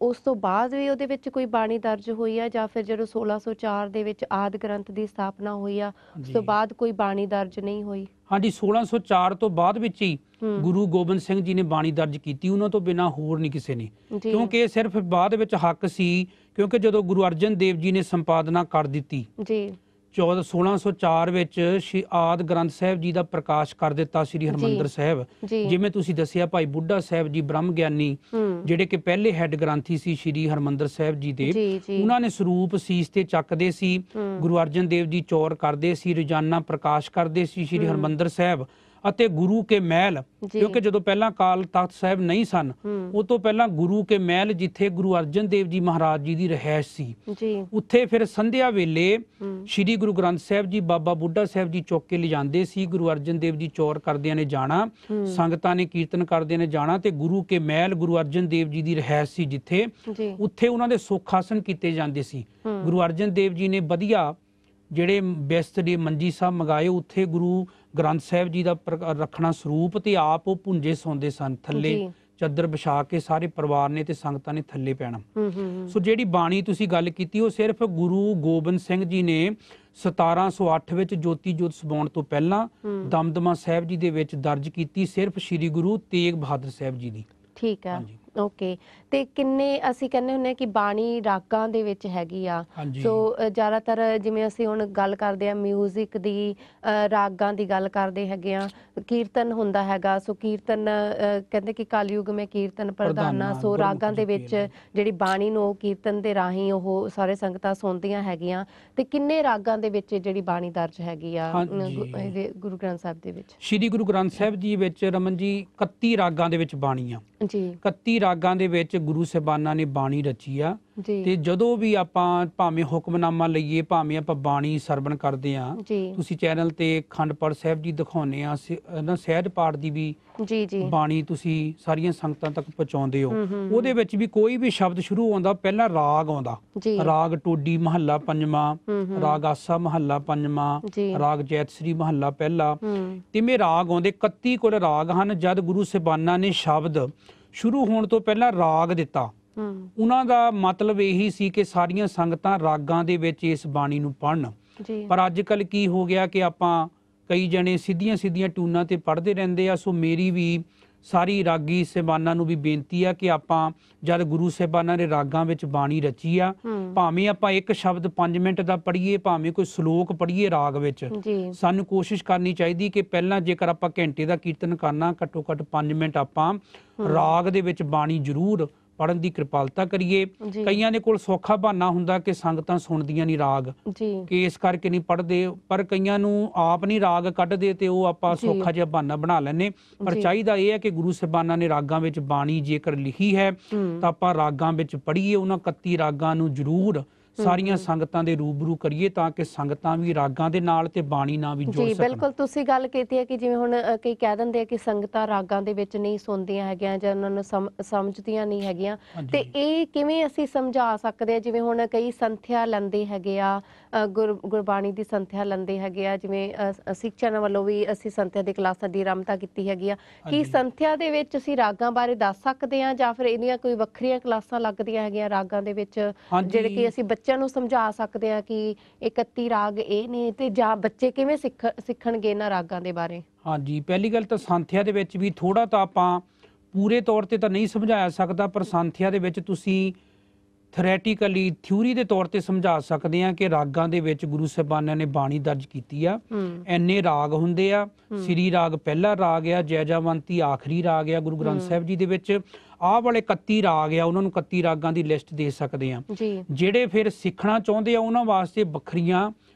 ਉਸ ਤੋਂ ਬਾਅਦ ਵੀ ਉਹਦੇ ਵਿੱਚ ਕੋਈ ਬਾਣੀ ਦਰਜ ਹੋਈ ਆ, ਜਾਂ ਫਿਰ ਜਦੋਂ 1604 ਦੇ ਵਿੱਚ ਆਦ ਗ੍ਰੰਥ ਦੀ ਸਥਾਪਨਾ ਹੋਈ ਆ ਉਸ ਤੋਂ ਬਾਅਦ ਕੋਈ ਬਾਣੀ ਦਰਜ ਨਹੀਂ ਹੋਈ? ਹਾਂਜੀ, 1604 ਤੋਂ ਬਾਅਦ ਵਿੱਚ ਹੀ ਗੁਰੂ ਗੋਬਿੰਦ ਸਿੰਘ ਜੀ ਨੇ ਬਾਣੀ ਦਰਜ ਕੀਤੀ, ਉਹਨਾਂ ਤੋਂ ਬਿਨਾਂ ਹੋਰ ਨਹੀਂ ਕਿਸੇ ਨੇ, ਕਿਉਂਕਿ ਇਹ ਸਿਰਫ ਬਾਅਦ ਵਿੱਚ ਹੱਕ ਸੀ। ਕਿਉਂਕਿ ਜਦੋਂ ਗੁਰੂ ਅਰਜਨ ਦੇਵ ਜੀ ਨੇ ਸੰਪਾਦਨਾ ਕਰ ਦਿੱਤੀ 1604 ਵਿੱਚ ਆਦਿ ਗ੍ਰੰਥ ਸਾਹਿਬ ਜੀ ਦਾ ਪ੍ਰਕਾਸ਼ ਕਰ ਦਿੱਤਾ ਸ੍ਰੀ ਹਰਿਮੰਦਰ ਸਾਹਿਬ। ਜਿਵੇਂ ਤੁਸੀਂ ਦੱਸਿਆ ਭਾਈ ਬੁੱਢਾ ਸਾਹਿਬ ਜੀ ਬ੍ਰਹਮ ਗਿਆਨੀ ਜਿਹੜੇ ਕਿ ਪਹਿਲੇ ਹੈੱਡ ਗ੍ਰੰਥੀ ਸੀ ਸ੍ਰੀ ਹਰਿਮੰਦਰ ਸਾਹਿਬ ਜੀ ਦੇ, ਉਹਨਾਂ ਨੇ ਸਰੂਪ ਸੀਸ ਤੇ ਚੱਕਦੇ ਸੀ, ਗੁਰੂ ਅਰਜਨ ਦੇਵ ਜੀ ਚੌਰ ਕਰਦੇ ਸੀ, ਰੋਜ਼ਾਨਾ ਪ੍ਰਕਾਸ਼ ਕਰਦੇ ਸੀ ਸ੍ਰੀ ਹਰਿਮੰਦਰ ਸਾਹਿਬ। ਅਤੇ ਗੁਰੂ ਕੇ ਮਹਿਲ, ਕਿਉਂਕਿ ਜਦੋਂ ਪਹਿਲਾਂ ਕਾਲ ਤਖਤ ਸਾਹਿਬ ਨਹੀਂ ਸਨ, ਉਹ ਤੋਂ ਪਹਿਲਾਂ ਗੁਰੂ ਕੇ ਮਹਿਲ ਜਿੱਥੇ ਗੁਰੂ ਅਰਜਨ ਦੇਵ ਜੀ ਮਹਾਰਾਜ ਜੀ ਦੀ ਰਹਿائش ਸੀ, ਉੱਥੇ ਫਿਰ ਸੰਧਿਆ ਵੇਲੇ ਸ੍ਰੀ ਗੁਰੂ ਗ੍ਰੰਥ ਸਾਹਿਬ ਜੀ ਬਾਬਾ ਬੁੱਢਾ ਸਾਹਿਬ ਜੀ ਚੁੱਕ ਕੇ ਲਿਜਾਂਦੇ ਸੀ। ਗੁਰੂ ਅਰਜਨ ਦੇਵ ਜੀ ਚੌਰ ਕਰਦਿਆਂ ਨੇ ਜਾਣਾ, ਸੰਗਤਾਂ ਨੇ ਕੀਰਤਨ ਕਰਦਿਆਂ ਨੇ ਜਾਣਾ, ਤੇ ਗੁਰੂ ਕੇ ਮਹਿਲ ਗੁਰੂ ਅਰਜਨ ਦੇਵ ਜੀ ਦੀ ਰਹਿائش ਸੀ ਜਿੱਥੇ, ਉੱਥੇ ਉਹਨਾਂ ਦੇ ਸੁੱਖ ਆਸਣ ਕੀਤੇ ਜਾਂਦੇ ਸੀ। ਗੁਰੂ ਅਰਜਨ ਦੇਵ ਜੀ ਨੇ ਵਧੀਆ ਜਿਹੜੇ ਬਿਸਤਰੇ ਮੰਜੀ ਸਾਹਿਬ ਮੰਗਾਏ, ਉੱਥੇ ਗੁਰੂ ਗ੍ਰੰਥ ਸਾਹਿਬ ਜੀ ਦਾ ਰੱਖਣਾ ਸਰੂਪ, ਤੇ ਆਪ ਉਹ ਭੁੰਜੇ ਸੌਂਦੇ ਸਨ ਥੱਲੇ, ਚੱਦਰ ਵਿਛਾ ਕੇ ਸਾਰੇ ਪਰਿਵਾਰ ਨੇ ਤੇ ਸੰਗਤਾਂ ਨੇ ਥੱਲੇ ਪੈਣਾ। ਸੋ ਜਿਹੜੀ ਬਾਣੀ ਤੁਸੀਂ ਗੱਲ ਕੀਤੀ ਉਹ ਸਿਰਫ ਗੁਰੂ ਗੋਬਿੰਦ ਸਿੰਘ ਜੀ ਨੇ 1708 ਵਿੱਚ ਜੋਤੀ ਜੋਤ ਸਮਾਉਣ ਤੋਂ ਪਹਿਲਾਂ ਦਮਦਮਾ ਸਾਹਿਬ ਜੀ ਦੇ ਵਿੱਚ ਦਰਜ ਕੀਤੀ, ਸਿਰਫ ਸ੍ਰੀ ਗੁਰੂ ਤੇਗ ਬਹਾਦਰ ਸਾਹਿਬ ਜੀ ਦੀ। ਠੀਕ ਹੈ, ਓਕੇ। ਤੇ ਕਿੰਨੇ ਅਸੀਂ ਕਹਿੰਦੇ ਹੁੰਦੇ ਕਿ ਬਾਣੀ ਰਾਗਾਂ ਦੇ ਵਿੱਚ ਹੈਗੀ ਆ, ਸੋ ਜ਼ਿਆਦਾਤਰ ਜਿਵੇਂ ਅਸੀਂ ਹੁਣ ਗੱਲ ਕਰਦੇ ਆ ਮਿਊਜ਼ਿਕ ਦੀ, ਰਾਗਾਂ ਦੀ ਗੱਲ ਕਰਦੇ ਹੈਗੇ ਆ, ਕੀਰਤਨ ਹੁੰਦਾ ਹੈਗਾ, ਸੋ ਕੀਰਤਨ ਕਹਿੰਦੇ ਕਿ ਕਲਯੁਗ ਮੈਂ ਕੀਰਤਨ ਪ੍ਰਧਾਨਾ, ਸੋ ਰਾਗਾਂ ਦੇ ਵਿੱਚ ਜਿਹੜੀ ਬਾਣੀ ਨੂੰ ਕੀਰਤਨ ਦੇ ਰਾਹੀਂ ਉਹ ਸਾਰੇ ਸੰਗਤਾਂ ਸੁਣਦੀਆਂ ਹੈਗੀਆਂ। ਤੇ ਕਿੰਨੇ ਰਾਗਾਂ ਦੇ ਵਿੱਚ ਜਿਹੜੀ ਬਾਣੀ ਦਰਜ ਹੈਗੀ ਆ ਗੁਰੂ ਗ੍ਰੰਥ ਸਾਹਿਬ ਦੇ ਵਿੱਚ? ਸ੍ਰੀ ਗੁਰੂ ਗ੍ਰੰਥ ਸਾਹਿਬ ਜੀ ਵਿੱਚ ਰਮਨ ਜੀ 31 ਰਾਗਾਂ ਦੇ ਵਿੱਚ ਬਾਣੀ ਆ ਜੀ। 31 ਰਾਗਾਂ ਦੇ ਵਿੱਚ ਗੁਰੂ ਸਾਹਿਬਾਨਾਂ ਨੇ ਬਾਣੀ ਰਚੀ ਆ। ਤੇ ਜਦੋਂ ਵੀ ਆਪਾਂ ਭਾਵੇਂ ਹੁਕਮਨਾਮਾ ਲਈਏ, ਭਾਵੇਂ ਆਪਾਂ ਬਾਣੀ ਸਰਵਣ ਕਰਦੇ ਆ, ਤੁਸੀਂ ਚੈਨਲ ਤੇ ਅਖੰਡ ਪਾਠ ਸਾਹਿਬ ਜੀ ਦਿਖਾਉਂਦੇ ਆ, ਸਹਿਜ ਪਾਠ ਦੀ ਵੀ ਬਾਣੀ ਤੁਸੀਂ ਸਾਰੀਆਂ ਸੰਗਤਾਂ ਤੱਕ ਪਹੁੰਚਾਉਂਦੇ ਹੋ। ਉਹਦੇ ਵਿੱਚ ਵੀ ਕੋਈ ਵੀ ਸ਼ਬਦ ਸ਼ੁਰੂ ਆਉਂਦਾ ਪਹਿਲਾਂ ਰਾਗ ਆਉਂਦਾ, ਰਾਗ ਟੋਡੀ ਮਹੱਲਾ ਪੰਜਵਾਂ, ਰਾਗ ਆਸਾ ਮਹੱਲਾ ਪੰਜਵਾਂ, ਰਾਗ ਜੈਤਸਰੀ ਮਹੱਲਾ ਪਹਿਲਾ, ਤਿਵੇਂ ਰਾਗ ਆਉਂਦੇ। 31 ਕੁਲ ਰਾਗ ਹਨ। ਜਦ ਗੁਰੂ ਸਾਹਿਬਾਨਾਂ ਨੇ ਸ਼ਬਦ ਸ਼ੁਰੂ ਹੋਣ ਤੋਂ ਪਹਿਲਾਂ ਰਾਗ ਦਿੱਤਾ, ਉਹਨਾਂ ਦਾ ਮਤਲਬ ਇਹੀ ਸੀ ਕਿ ਸਾਰੀਆਂ ਸੰਗਤਾਂ ਰਾਗਾਂ ਦੇ ਵਿੱਚ ਇਸ ਬਾਣੀ ਨੂੰ ਪੜ੍ਹਨ। ਪਰ ਅੱਜ ਕੱਲ੍ਹ ਕੀ ਹੋ ਗਿਆ ਕਿ ਆਪਾਂ ਕਈ ਜਣੇ ਸਿੱਧੀਆਂ ਸਿੱਧੀਆਂ ਟੂਨਾਂ ਤੇ ਪੜ੍ਹਦੇ ਰਹਿੰਦੇ ਆ। ਸੋ ਮੇਰੀ ਵੀ ਸਾਰੀ ਰਾਗੀ ਸਾਹਿਬਾਨਾਂ ਨੂੰ ਵੀ ਬੇਨਤੀ ਆ ਕਿ ਆਪਾਂ ਜਦ ਗੁਰੂ ਸਾਹਿਬਾਨਾਂ ਨੇ ਰਾਗਾਂ ਵਿੱਚ ਬਾਣੀ ਰਚੀ ਆ, ਭਾਵੇਂ ਆਪਾਂ ਇੱਕ ਸ਼ਬਦ 5 ਮਿੰਟ ਦਾ ਪੜ੍ਹੀਏ, ਭਾਵੇਂ ਕੋਈ ਸ਼ਲੋਕ ਪੜ੍ਹੀਏ ਰਾਗ ਵਿੱਚ, ਸਾਨੂੰ ਕੋਸ਼ਿਸ਼ ਕਰਨੀ ਚਾਹੀਦੀ ਕਿ ਪਹਿਲਾਂ ਜੇਕਰ ਆਪਾਂ ਘੰਟੇ ਦਾ ਕੀਰਤਨ ਕਰਨਾ, ਘੱਟੋ ਘੱਟ 5 ਮਿੰਟ ਆਪਾਂ ਰਾਗ ਦੇ ਵਿੱਚ ਬਾਣੀ ਜ਼ਰੂਰ ਪੜ੍ਹਨ ਦੀ ਕਿਰਪਾਲਤਾ ਕਰੀਏ। ਕਈਆਂ ਦੇ ਕੋਲ ਸੌਖਾ ਬਹਾਨਾ ਹੁੰਦਾ ਕਿ ਸੰਗਤਾਂ ਸੁਣਦੀਆਂ ਨਹੀਂ ਰਾਗ, ਕਿ ਇਸ ਕਰਕੇ ਨਹੀਂ ਪੜ੍ਹਦੇ, ਪਰ ਕਈਆਂ ਨੂੰ ਆਪ ਨਹੀਂ ਰਾਗ ਕੱਢਦੇ ਤੇ ਉਹ ਆਪਾਂ ਸੌਖਾ ਜਿਹਾ ਬਹਾਨਾ ਬਣਾ ਲੈਂਦੇ। ਪਰ ਚਾਹੀਦਾ ਇਹ ਹੈ ਕਿ ਗੁਰੂ ਸਾਹਿਬਾਨਾਂ ਨੇ ਰਾਗਾਂ ਵਿੱਚ ਬਾਣੀ ਜੇਕਰ ਲਿਖੀ ਹੈ ਤਾਂ ਆਪਾਂ ਰਾਗਾਂ ਵਿੱਚ ਪੜ੍ਹੀਏ, ਉਹਨਾਂ 31 ਰਾਗਾਂ ਨੂੰ ਜ਼ਰੂਰ ਸਾਰੀਆਂ ਸੰਗਤਾਂ ਦੇ ਰੂਬਰੂ ਕਰੀਏ ਤਾਂ ਕਿ ਸੰਗਤਾਂ ਵੀ ਰਾਗਾਂ ਦੇ ਨਾਲ ਤੇ ਬਾਣੀ ਨਾਲ ਵੀ ਜੁੜ ਸਕਣ। ਜੀ ਬਿਲਕੁਲ, ਤੁਸੀਂ ਗੱਲ ਕੀਤੀ ਹੈ ਕਿ ਜਿਵੇਂ ਹੁਣ ਕਈ ਕਹਿ ਦਿੰਦੇ ਆ ਕਿ ਸੰਗਤਾਂ ਰਾਗਾਂ ਦੇ ਵਿੱਚ ਨਹੀਂ ਸੁਣਦੀਆਂ ਹੈਗੀਆਂ ਜਾਂ ਉਹਨਾਂ ਨੂੰ ਸਮਝਦੀਆਂ ਨਹੀਂ ਹੈਗੀਆਂ, ਤੇ ਇਹ ਕਿਵੇਂ ਅਸੀਂ ਸਮਝਾ ਸਕਦੇ ਆ? ਜਿਵੇਂ ਹੁਣ ਕਈ ਸੰਥਿਆ ਲੈਂਦੇ ਹੈਗੇ ਆ, ਗੁਰਬਾਣੀ ਦੀ ਸੰਥਿਆ ਲੈਂਦੇ ਹੈਗੇ ਆ, ਜਿਵੇਂ ਸਿੱਖ ਚੈਨਲ ਵੱਲੋਂ ਵੀ ਅਸੀਂ ਸੰਥਿਆ ਦੀ ਕਲਾਸਾਂ ਦੀ ਆਰੰਭਤਾ ਕੀਤੀ ਹੈਗੀ ਆ। ਕੀ ਸੰਥਿਆ ਦੇ ਵਿੱਚ ਅਸੀਂ ਰਾਗਾਂ ਬਾਰੇ ਦੱਸ ਸਕਦੇ ਆ ਜਾਂ ਫਿਰ ਇਹਦੀਆਂ ਕੋਈ ਵੱਖਰੀਆਂ ਕਲਾਸਾਂ ਲੱਗਦੀਆਂ ਹੈਗੀਆਂ ਰਾਗਾਂ ਦੇ ਵਿੱਚ, ਜਿਹੜੇ ਕਿ ਅਸੀਂ ਬੱਚਿਆਂ ਨੂੰ ਸਮਝਾ ਸਕਦੇ ਆ ਕਿ 31 ਰਾਗ ਇਹ ਨੇ, ਤੇ ਜਾਂ ਬੱਚੇ ਕਿਵੇਂ ਸਿੱਖਣਗੇ ਇਹਨਾਂ ਰਾਗਾਂ ਦੇ ਬਾਰੇ? ਹਾਂਜੀ, ਪਹਿਲੀ ਗੱਲ ਤਾਂ ਸੰਥਿਆ ਦੇ ਵਿੱਚ ਵੀ ਥੋੜਾ ਤਾਂ ਆਪਾਂ ਪੂਰੇ ਤੌਰ ਤੇ ਤਾਂ ਨਹੀਂ ਸਮਝਾਇਆ ਸਕਦਾ, ਪਰ ਸੰਥਿਆ ਦੇ ਵਿੱਚ ਤੁਸੀਂ ਥਿਓਰੈਟੀਕਲੀ ਥਿਊਰੀ ਦੇ ਤੌਰ ਤੇ ਸਮਝਾ ਸਕਦੇ ਆ ਕਿ ਰਾਗਾਂ ਦੇ ਵਿੱਚ ਗੁਰੂ ਸਾਹਿਬਾਨਾਂ ਨੇ ਬਾਣੀ ਦਰਜ ਕੀਤੀ ਆ। ਇੰਨੇ ਰਾਗ ਹੁੰਦੇ ਆ, ਸ੍ਰੀ ਰਾਗ ਪਹਿਲਾ ਰਾਗ ਆ, ਜੈਜਾਵੰਤੀ ਆਖਰੀ ਰਾਗ ਆ ਗੁਰੂ ਗ੍ਰੰਥ ਸਾਹਿਬ ਜੀ ਦੇ ਵਿੱਚ। ਆਹ ਵਾਲੇ 31 ਰਾਗ ਆ, ਉਹਨਾਂ ਨੂੰ 31 ਰਾਗਾਂ ਦੀ ਲਿਸਟ ਦੇ ਸਕਦੇ ਆ। ਜਿਹੜੇ ਫਿਰ ਸਿੱਖਣਾ ਚਾਹੁੰਦੇ ਆ ਉਹਨਾਂ ਵਾਸਤੇ ਵੱਖਰੀਆਂ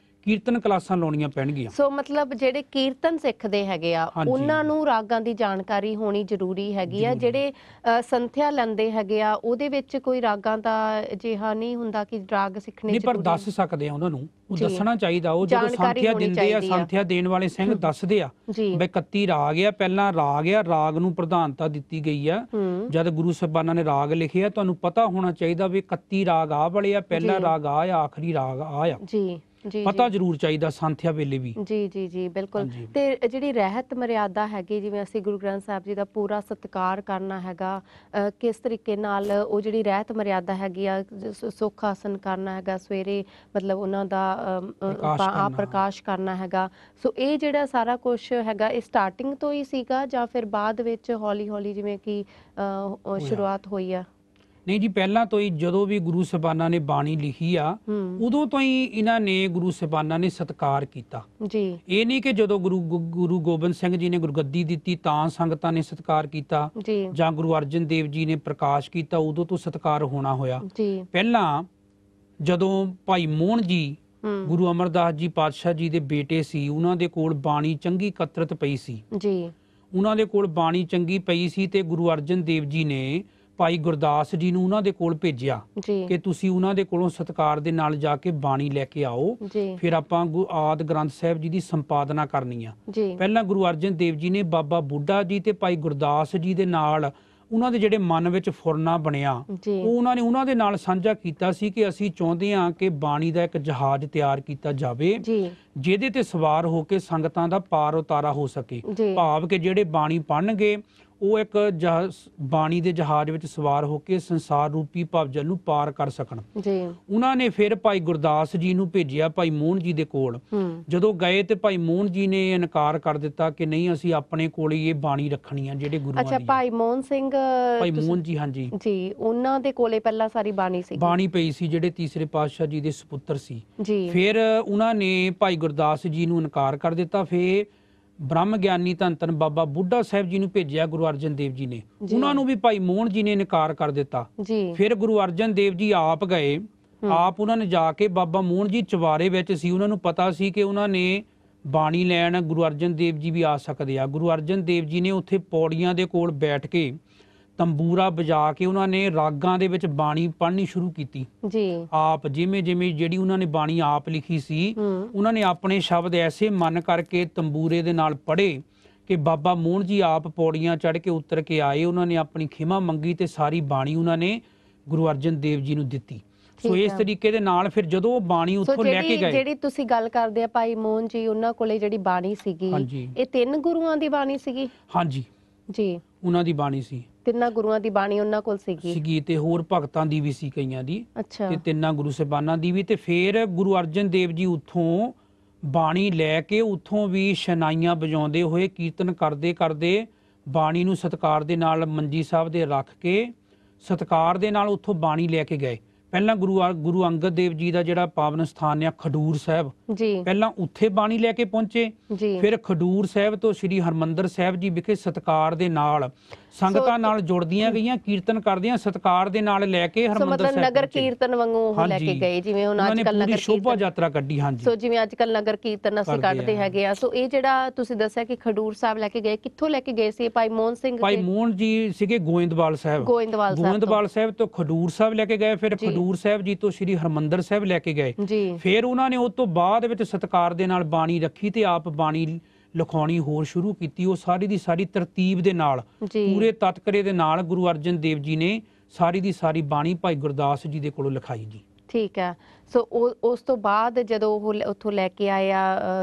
ਕੀਰਤਨ ਕਲਾਸਾਂ ਲਾਉਣੀਆਂ ਪੈਣਗੀਆਂ। ਸੋ ਮਤਲਬ ਜਿਹੜੇ ਕੀਰਤਨ ਸਿੱਖਦੇ ਹੈਗੇ ਆ ਉਹਨਾਂ ਨੂੰ ਰਾਗਾਂ ਦੀ ਜਾਣਕਾਰੀ ਹੋਣੀ ਜ਼ਰੂਰੀ ਹੈਗੀ ਆ। ਜਿਹੜੇ ਸੰਥਿਆ ਲੈਂਦੇ ਹੈਗੇ ਆ ਉਹਦੇ ਵਿੱਚ ਕੋਈ ਰਾਗਾਂ ਦਾ ਅਜਿਹਾ ਨਹੀਂ ਹੁੰਦਾ ਕਿ ਰਾਗ ਸਿੱਖਣੇ ਨਹੀਂ, ਪਰ ਦੱਸ ਸਕਦੇ ਆ ਉਹਨਾਂ ਨੂੰ, ਉਹ ਦੱਸਣਾ ਚਾਹੀਦਾ। ਉਹ ਜਦੋਂ ਸੰਥਿਆ ਦਿੰਦੇ ਆ, ਸੰਥਿਆ ਦੇਣ ਵਾਲੇ ਸਿੰਘ ਦੱਸਦੇ ਆ ਬਈ 31 ਰਾਗ ਆ, ਪਹਿਲਾਂ ਰਾਗ ਆ, ਰਾਗ ਨੂੰ ਪ੍ਰਧਾਨਤਾ ਦਿੱਤੀ ਗਈ ਆ। ਜਦ ਗੁਰੂ ਸਾਹਿਬਾਨਾਂ ਨੇ ਰਾਗ ਲਿਖੇ ਆ, ਤੁਹਾਨੂੰ ਪਤਾ ਹੋਣਾ ਚਾਹੀਦਾ ਵੀ 31 ਰਾਗ ਆ ਵਾਲੇ ਆ, ਪਹਿਲਾ ਰਾਗ ਆ, ਆਖਰੀ ਰਾਗ ਆ। ਪਤਾ ਜ਼ਰੂਰ ਚਾਹੀਦਾ ਸੰਥਿਆ ਵੇਲੇ ਵੀ। ਜੀ ਬਿਲਕੁਲ। ਤੇ ਜਿਹੜੀ ਰਹਿਤ ਮਰਿਆਦਾ ਹੈਗੀ, ਜਿਵੇਂ ਅਸੀਂ ਗੁਰੂ ਗ੍ਰੰਥ ਸਾਹਿਬ ਜੀ ਦਾ ਪੂਰਾ ਸਤਿਕਾਰ ਕਰਨਾ ਹੈਗਾ, ਕਿਸ ਤਰੀਕੇ ਨਾਲ ਉਹ ਜਿਹੜੀ ਰਹਿਤ ਮਰਿਆਦਾ ਹੈਗੀ ਆ, ਸੁੱਖ ਆਸਨ ਕਰਨਾ ਹੈਗਾ, ਸਵੇਰੇ ਮਤਲਬ ਉਹਨਾਂ ਦਾ ਪ੍ਰਕਾਸ਼ ਕਰਨਾ ਹੈਗਾ, ਸੋ ਇਹ ਜਿਹੜਾ ਸਾਰਾ ਕੁਝ ਹੈਗਾ ਇਹ ਸਟਾਰਟਿੰਗ ਤੋਂ ਹੀ ਸੀਗਾ ਜਾਂ ਫਿਰ ਬਾਅਦ ਵਿੱਚ ਹੌਲੀ ਹੌਲੀ ਜਿਵੇਂ ਕਿ ਸ਼ੁਰੂਆਤ ਹੋਈ ਆ? ਨਹੀਂ ਜੀ, ਪਹਿਲਾਂ ਤੋਂ ਹੀ ਜਦੋਂ ਵੀ ਗੁਰੂ ਸਾਹਿਬਾਨਾਂ ਨੇ ਬਾਣੀ ਲਿਖੀ ਆ ਉਦੋਂ ਤੋਂ ਹੀ ਇਹਨਾਂ ਨੇ ਗੁਰੂ ਸਾਹਿਬਾਨਾਂ ਨੇ ਸਤਿਕਾਰ ਕੀਤਾ ਜੀ। ਇਹ ਨਹੀਂ ਕਿ ਜਦੋਂ ਗੁਰੂ ਗੋਬਿੰਦ ਸਿੰਘ ਜੀ ਨੇ ਗੁਰਗੱਦੀ ਦਿੱਤੀ ਤਾਂ ਸੰਗਤਾਂ ਨੇ ਸਤਿਕਾਰ ਕੀਤਾ ਜੀ, ਜਾਂ ਗੁਰੂ ਅਰਜਨ ਦੇਵ ਜੀ ਨੇ ਪ੍ਰਕਾਸ਼ ਕੀਤਾ ਉਦੋਂ ਤੋਂ ਸਤਿਕਾਰ ਹੋਣਾ ਹੋਇਆ। ਜੀ। ਪਹਿਲਾਂ ਜਦੋਂ ਭਾਈ ਮੋਹਨ ਜੀ ਗੁਰੂ ਅਮਰਦਾਸ ਜੀ ਪਾਤਸ਼ਾਹ ਜੀ ਦੇ ਬੇਟੇ ਸੀ, ਉਹਨਾਂ ਦੇ ਕੋਲ ਬਾਣੀ ਚੰਗੀ ਕਤਰਤ ਪਈ ਸੀ ਜੀ। ਉਹਨਾਂ ਦੇ ਕੋਲ ਬਾਣੀ ਚੰਗੀ ਪਈ ਸੀ ਤੇ ਗੁਰੂ ਅਰਜਨ ਦੇਵ ਜੀ ਨੇ ਭਾਈ ਗੁਰਦਾਸ ਜੀ ਨੂੰ ਉਹਨਾਂ ਦੇ ਕੋਲ ਭੇਜਿਆ ਕਿ ਤੁਸੀਂ ਉਹਨਾਂ ਦੇ ਕੋਲੋਂ ਸਤਿਕਾਰ ਦੇ ਨਾਲ ਜਾ ਕੇ ਬਾਣੀ ਲੈ ਕੇ ਆਓ, ਫਿਰ ਆਪਾਂ ਆਦਿ ਗ੍ਰੰਥ ਸਾਹਿਬ ਜੀ ਦੀ ਸੰਪਾਦਨਾ ਕਰਨੀ ਆ। ਪਹਿਲਾਂ ਗੁਰੂ ਅਰਜਨ ਦੇਵ ਜੀ ਨੇ ਬਾਬਾ ਬੁੱਢਾ ਜੀ ਤੇ ਭਾਈ ਗੁਰਦਾਸ ਜੀ ਦੇ ਨਾਲ ਉਹਨਾਂ ਦੇ ਜਿਹੜੇ ਮਨ ਵਿੱਚ ਫੁਰਨਾ ਬਣਿਆ ਉਹ ਉਹਨਾਂ ਦੇ ਨਾਲ ਸਾਂਝਾ ਕੀਤਾ ਸੀ ਕਿ ਅਸੀਂ ਚਾਹੁੰਦੇ ਹਾਂ ਕਿ ਬਾਣੀ ਦਾ ਇੱਕ ਜਹਾਜ਼ ਤਿਆਰ ਕੀਤਾ ਜਾਵੇ ਜਿਹਦੇ ਤੇ ਸਵਾਰ ਹੋ ਕੇ ਸੰਗਤਾਂ ਦਾ ਪਾਰ ਉਤਾਰਾ ਹੋ ਸਕੇ। ਭਾਵ ਕਿ ਜਿਹੜੇ ਬਾਣੀ ਪੜ੍ਹਨਗੇ ਉਹ ਇੱਕ ਬਾਣੀ ਦੇ ਜਹਾਜ਼ ਵਿੱਚ ਸਵਾਰ ਹੋ ਕੇ ਸੰਸਾਰ ਰੂਪੀ ਭਵਜਲ ਨੂੰ ਪਾਰ ਕਰ ਸਕਣ। ਉਹਨਾਂ ਨੇ ਫਿਰ ਭਾਈ ਗੁਰਦਾਸ ਜੀ ਨੂੰ ਭੇਜਿਆ ਭਾਈ ਮੋਹਨ ਜੀ ਦੇ ਕੋਲ। ਜਦੋਂ ਗਏ ਤੇ ਭਾਈ ਮੋਹਨ ਜੀ ਨੇ ਇਨਕਾਰ ਕਰ ਦਿੱਤਾ ਕਿ ਨਹੀਂ, ਅਸੀਂ ਆਪਣੇ ਕੋਲ ਹੀ ਇਹ ਬਾਣੀ ਰੱਖਣੀ ਆ ਜਿਹੜੇ ਗੁਰੂਆਂ ਦੀ। ਅੱਛਾ, ਭਾਈ ਮੋਹਨ ਸਿੰਘ, ਭਾਈ ਮੋਹਨ ਜੀ, ਹਾਂਜੀ ਜੀ, ਉਹਨਾਂ ਦੇ ਕੋਲੇ ਪਹਿਲਾਂ ਸਾਰੀ ਬਾਣੀ ਸੀ, ਬਾਣੀ ਪਈ ਸੀ, ਜਿਹੜੇ ਤੀਸਰੇ ਪਾਤਸ਼ਾਹ ਜੀ ਦੇ ਸੁਪੁੱਤਰ ਸੀ। ਫਿਰ ਉਹਨਾਂ ਨੇ ਭਾਈ ਗੁਰਦਾਸ ਜੀ ਨੂੰ ਇਨਕਾਰ ਕਰ ਦਿੱਤਾ। ਫਿਰ ਬ੍ਰਹਮ ਗਿਆਨੀ ਧੰਨ ਧੰਨ ਬਾਬਾ ਬੁੱਢਾ ਸਾਹਿਬ ਜੀ ਨੂੰ ਭੇਜਿਆ ਗੁਰੂ ਅਰਜਨ ਦੇਵ ਜੀ ਨੇ, ਉਹਨਾਂ ਨੂੰ ਵੀ ਭਾਈ ਮੋਹਨ ਜੀ ਨੇ ਇਨਕਾਰ ਕਰ ਦਿੱਤਾ। ਫਿਰ ਗੁਰੂ ਅਰਜਨ ਦੇਵ ਜੀ ਆਪ ਗਏ, ਆਪ ਉਹਨਾਂ ਨੇ ਜਾ ਕੇ, ਬਾਬਾ ਮੋਹਨ ਜੀ ਚਵਾਰੇ ਵਿੱਚ ਸੀ, ਉਹਨਾਂ ਨੂੰ ਪਤਾ ਸੀ ਕਿ ਉਹਨਾਂ ਨੇ ਬਾਣੀ ਲੈਣ ਗੁਰੂ ਅਰਜਨ ਦੇਵ ਜੀ ਵੀ ਆ ਸਕਦੇ ਆ। ਗੁਰੂ ਅਰਜਨ ਦੇਵ ਜੀ ਨੇ ਉੱਥੇ ਪੌੜੀਆਂ ਦੇ ਕੋਲ ਬੈਠ ਕੇ ਤੰਬੂਰਾ ਵਜਾ ਕੇ ਉਹਨਾਂ ਨੇ ਰਾਗਾਂ ਦੇ ਵਿੱਚ ਬਾਣੀ ਪੜ੍ਹਨੀ ਸ਼ੁਰੂ ਕੀਤੀ ਆਪ। ਜਿਵੇਂ ਜਿਹੜੀ ਉਹਨਾਂ ਨੇ ਬਾਣੀ ਆਪ ਲਿਖੀ ਸੀ, ਉਹਨਾਂ ਨੇ ਆਪਣੇ ਸ਼ਬਦ ਐਸੇ ਮਨ ਕਰਕੇ ਤੰਬੂਰੇ ਦੇ ਨਾਲ ਪੜ੍ਹੇ ਕਿ ਬਾਬਾ ਮੋਹਨ ਜੀ ਆਪ ਪੌੜੀਆਂ ਚੜ੍ਹ ਕੇ ਉਤਰ ਕੇ ਆਏ। ਉਹਨਾਂ ਨੇ ਆਪਣੀ ਖਿਮਾ ਮੰਗੀ ਤੇ ਸਾਰੀ ਬਾਣੀ ਉਹਨਾਂ ਨੇ ਗੁਰੂ ਅਰਜਨ ਦੇਵ ਜੀ ਨੂੰ ਦਿੱਤੀ। ਸੋ ਇਸ ਤਰੀਕੇ ਦੇ ਨਾਲ ਫਿਰ ਜਦੋਂ ਉਹ ਬਾਣੀ ਉੱਥੋਂ ਲੈ ਕੇ ਗਏ, ਜਿਹੜੀ ਤੁਸੀਂ ਗੱਲ ਕਰਦੇ ਆ ਭਾਈ ਮੋਹਨ ਜੀ, ਉਹਨਾਂ ਕੋਲੇ ਜਿਹੜੀ ਬਾਣੀ ਸੀਗੀ, ਇਹ 3 ਗੁਰੂਆਂ ਦੀ ਬਾਣੀ ਸੀਗੀ। ਹਾਂਜੀ ਜੀ, ਉਹਨਾਂ ਦੀ ਬਾਣੀ ਸੀ, 3 ਗੁਰੂਆਂ ਦੀ ਬਾਣੀ ਉਹਨਾਂ ਕੋਲ ਸੀਗੀ ਤੇ ਹੋਰ ਭਗਤਾਂ ਦੀ ਵੀ ਸੀ, ਕਈਆਂ ਦੀ, ਤੇ 3 ਗੁਰੂ ਸਾਹਿਬਾਨਾਂ ਦੀ ਵੀ। ਤੇ ਫਿਰ ਗੁਰੂ ਅਰਜਨ ਦੇਵ ਜੀ ਉੱਥੋਂ ਬਾਣੀ ਲੈ ਕੇ ਉੱਥੋਂ ਵੀ ਸ਼ਨਾਈਆਂ ਵਜਾਉਂਦੇ ਹੋਏ ਕੀਰਤਨ ਕਰਦੇ ਕਰਦੇ ਬਾਣੀ ਨੂੰ ਸਤਿਕਾਰ ਦੇ ਨਾਲ ਮੰਜੀ ਸਾਹਿਬ ਦੇ ਰੱਖ ਕੇ ਸਤਿਕਾਰ ਦੇ ਨਾਲ ਉੱਥੋਂ ਬਾਣੀ ਲੈ ਕੇ ਗਏ। ਪਹਿਲਾਂ ਗੁਰੂ ਅੰਗਦ ਦੇਵ ਜੀ ਦਾ ਜਿਹੜਾ ਪਾਵਨ ਸਥਾਨ ਆ ਖਡੂਰ ਸਾਹਿਬ, ਪਹਿਲਾਂ ਉੱਥੇ ਬਾਣੀ ਲੈ ਕੇ ਪਹੁੰਚੇ। ਫਿਰ ਖਡੂਰ ਸਾਹਿਬ ਤੋਂ ਸ੍ਰੀ ਹਰਮੰਦਰ ਸਾਹਿਬ ਜੀ ਵਿਖੇ ਸਤਿਕਾਰ ਦੇ ਨਾਲ ਸੰਗਤਾਂ ਨਾਲ ਜੁੜਦੀਆਂ ਗਈਆਂ, ਕੀਰਤਨ ਕਰਦੀਆਂ ਸਤਿਕਾਰ ਦੇ ਨਾਲ ਲੈ ਕੇ ਹਰਮੰਦਰ ਸਾਹਿਬ ਨਗਰ ਕੀਰਤਨ ਵਾਂਗੂ ਉਹ ਲੈ ਕੇ ਗਏ, ਜਿਵੇਂ ਹੁਣ ਅੱਜ ਕੱਲ ਨਗਰ ਸ਼ੋਭਾ ਯਾਤਰਾ ਕੱਢੀ। ਹਾਂਜੀ, ਸੋ ਜਿਵੇਂ ਅੱਜ ਕੱਲ ਨਗਰ ਕੀਰਤਨ ਅਸੀਂ ਕੱਢਦੇ ਹੈਗੇ ਆ। ਸੋ ਇਹ ਜਿਹੜਾ ਤੁਸੀਂ ਦੱਸਿਆ ਕਿ ਖਡੂਰ ਸਾਹਿਬ ਲੈ ਕੇ ਗਏ, ਕਿੱਥੋਂ ਲੈ ਕੇ ਗਏ ਸੀ ਭਾਈ ਮੋਹਨ ਸਿੰਘ? ਭਾਈ ਮੋਹਨ ਜੀ ਸੀਗੇ ਗੋਇੰਦਵਾਲ ਸਾਹਿਬ ਤੋਂ ਖਡੂਰ ਸਾਹਿਬ ਲੈ ਕੇ ਗਏ। ਫਿਰ ਖਡੂਰ ਸਾਹਿਬ ਜੀ ਤੋਂ ਸ੍ਰੀ ਹਰਮੰਦਰ ਸਾਹਿਬ ਲੈ ਕੇ ਗਏ। ਫਿਰ ਉਹਨਾਂ ਨੇ ਉਸ ਤੋਂ ਬਾਅਦ ਵਿੱਚ ਸਤਿਕਾਰ ਦੇ ਨਾਲ ਬਾਣੀ ਰੱਖੀ ਤੇ ਆਪ ਬਾਣੀ ਲਿਖਾਉਣੀ ਹੋਰ ਸ਼ੁਰੂ ਕੀਤੀ। ਉਹ ਸਾਰੀ ਦੀ ਸਾਰੀ ਤਰਤੀਬ ਦੇ ਨਾਲ, ਪੂਰੇ ਤਤਕਰੇ ਦੇ ਨਾਲ ਗੁਰੂ ਅਰਜਨ ਦੇਵ ਜੀ ਨੇ ਸਾਰੀ ਦੀ ਸਾਰੀ ਬਾਣੀ ਭਾਈ ਗੁਰਦਾਸ ਜੀ ਦੇ ਕੋਲੋਂ ਲਿਖਾਈ ਜੀ। ਠੀਕ ਹੈ। ਸੋ ਉਸ ਤੋਂ ਬਾਅਦ ਜਦੋਂ ਉਹ ਉੱਥੋਂ ਲੈ ਕੇ ਆਇਆ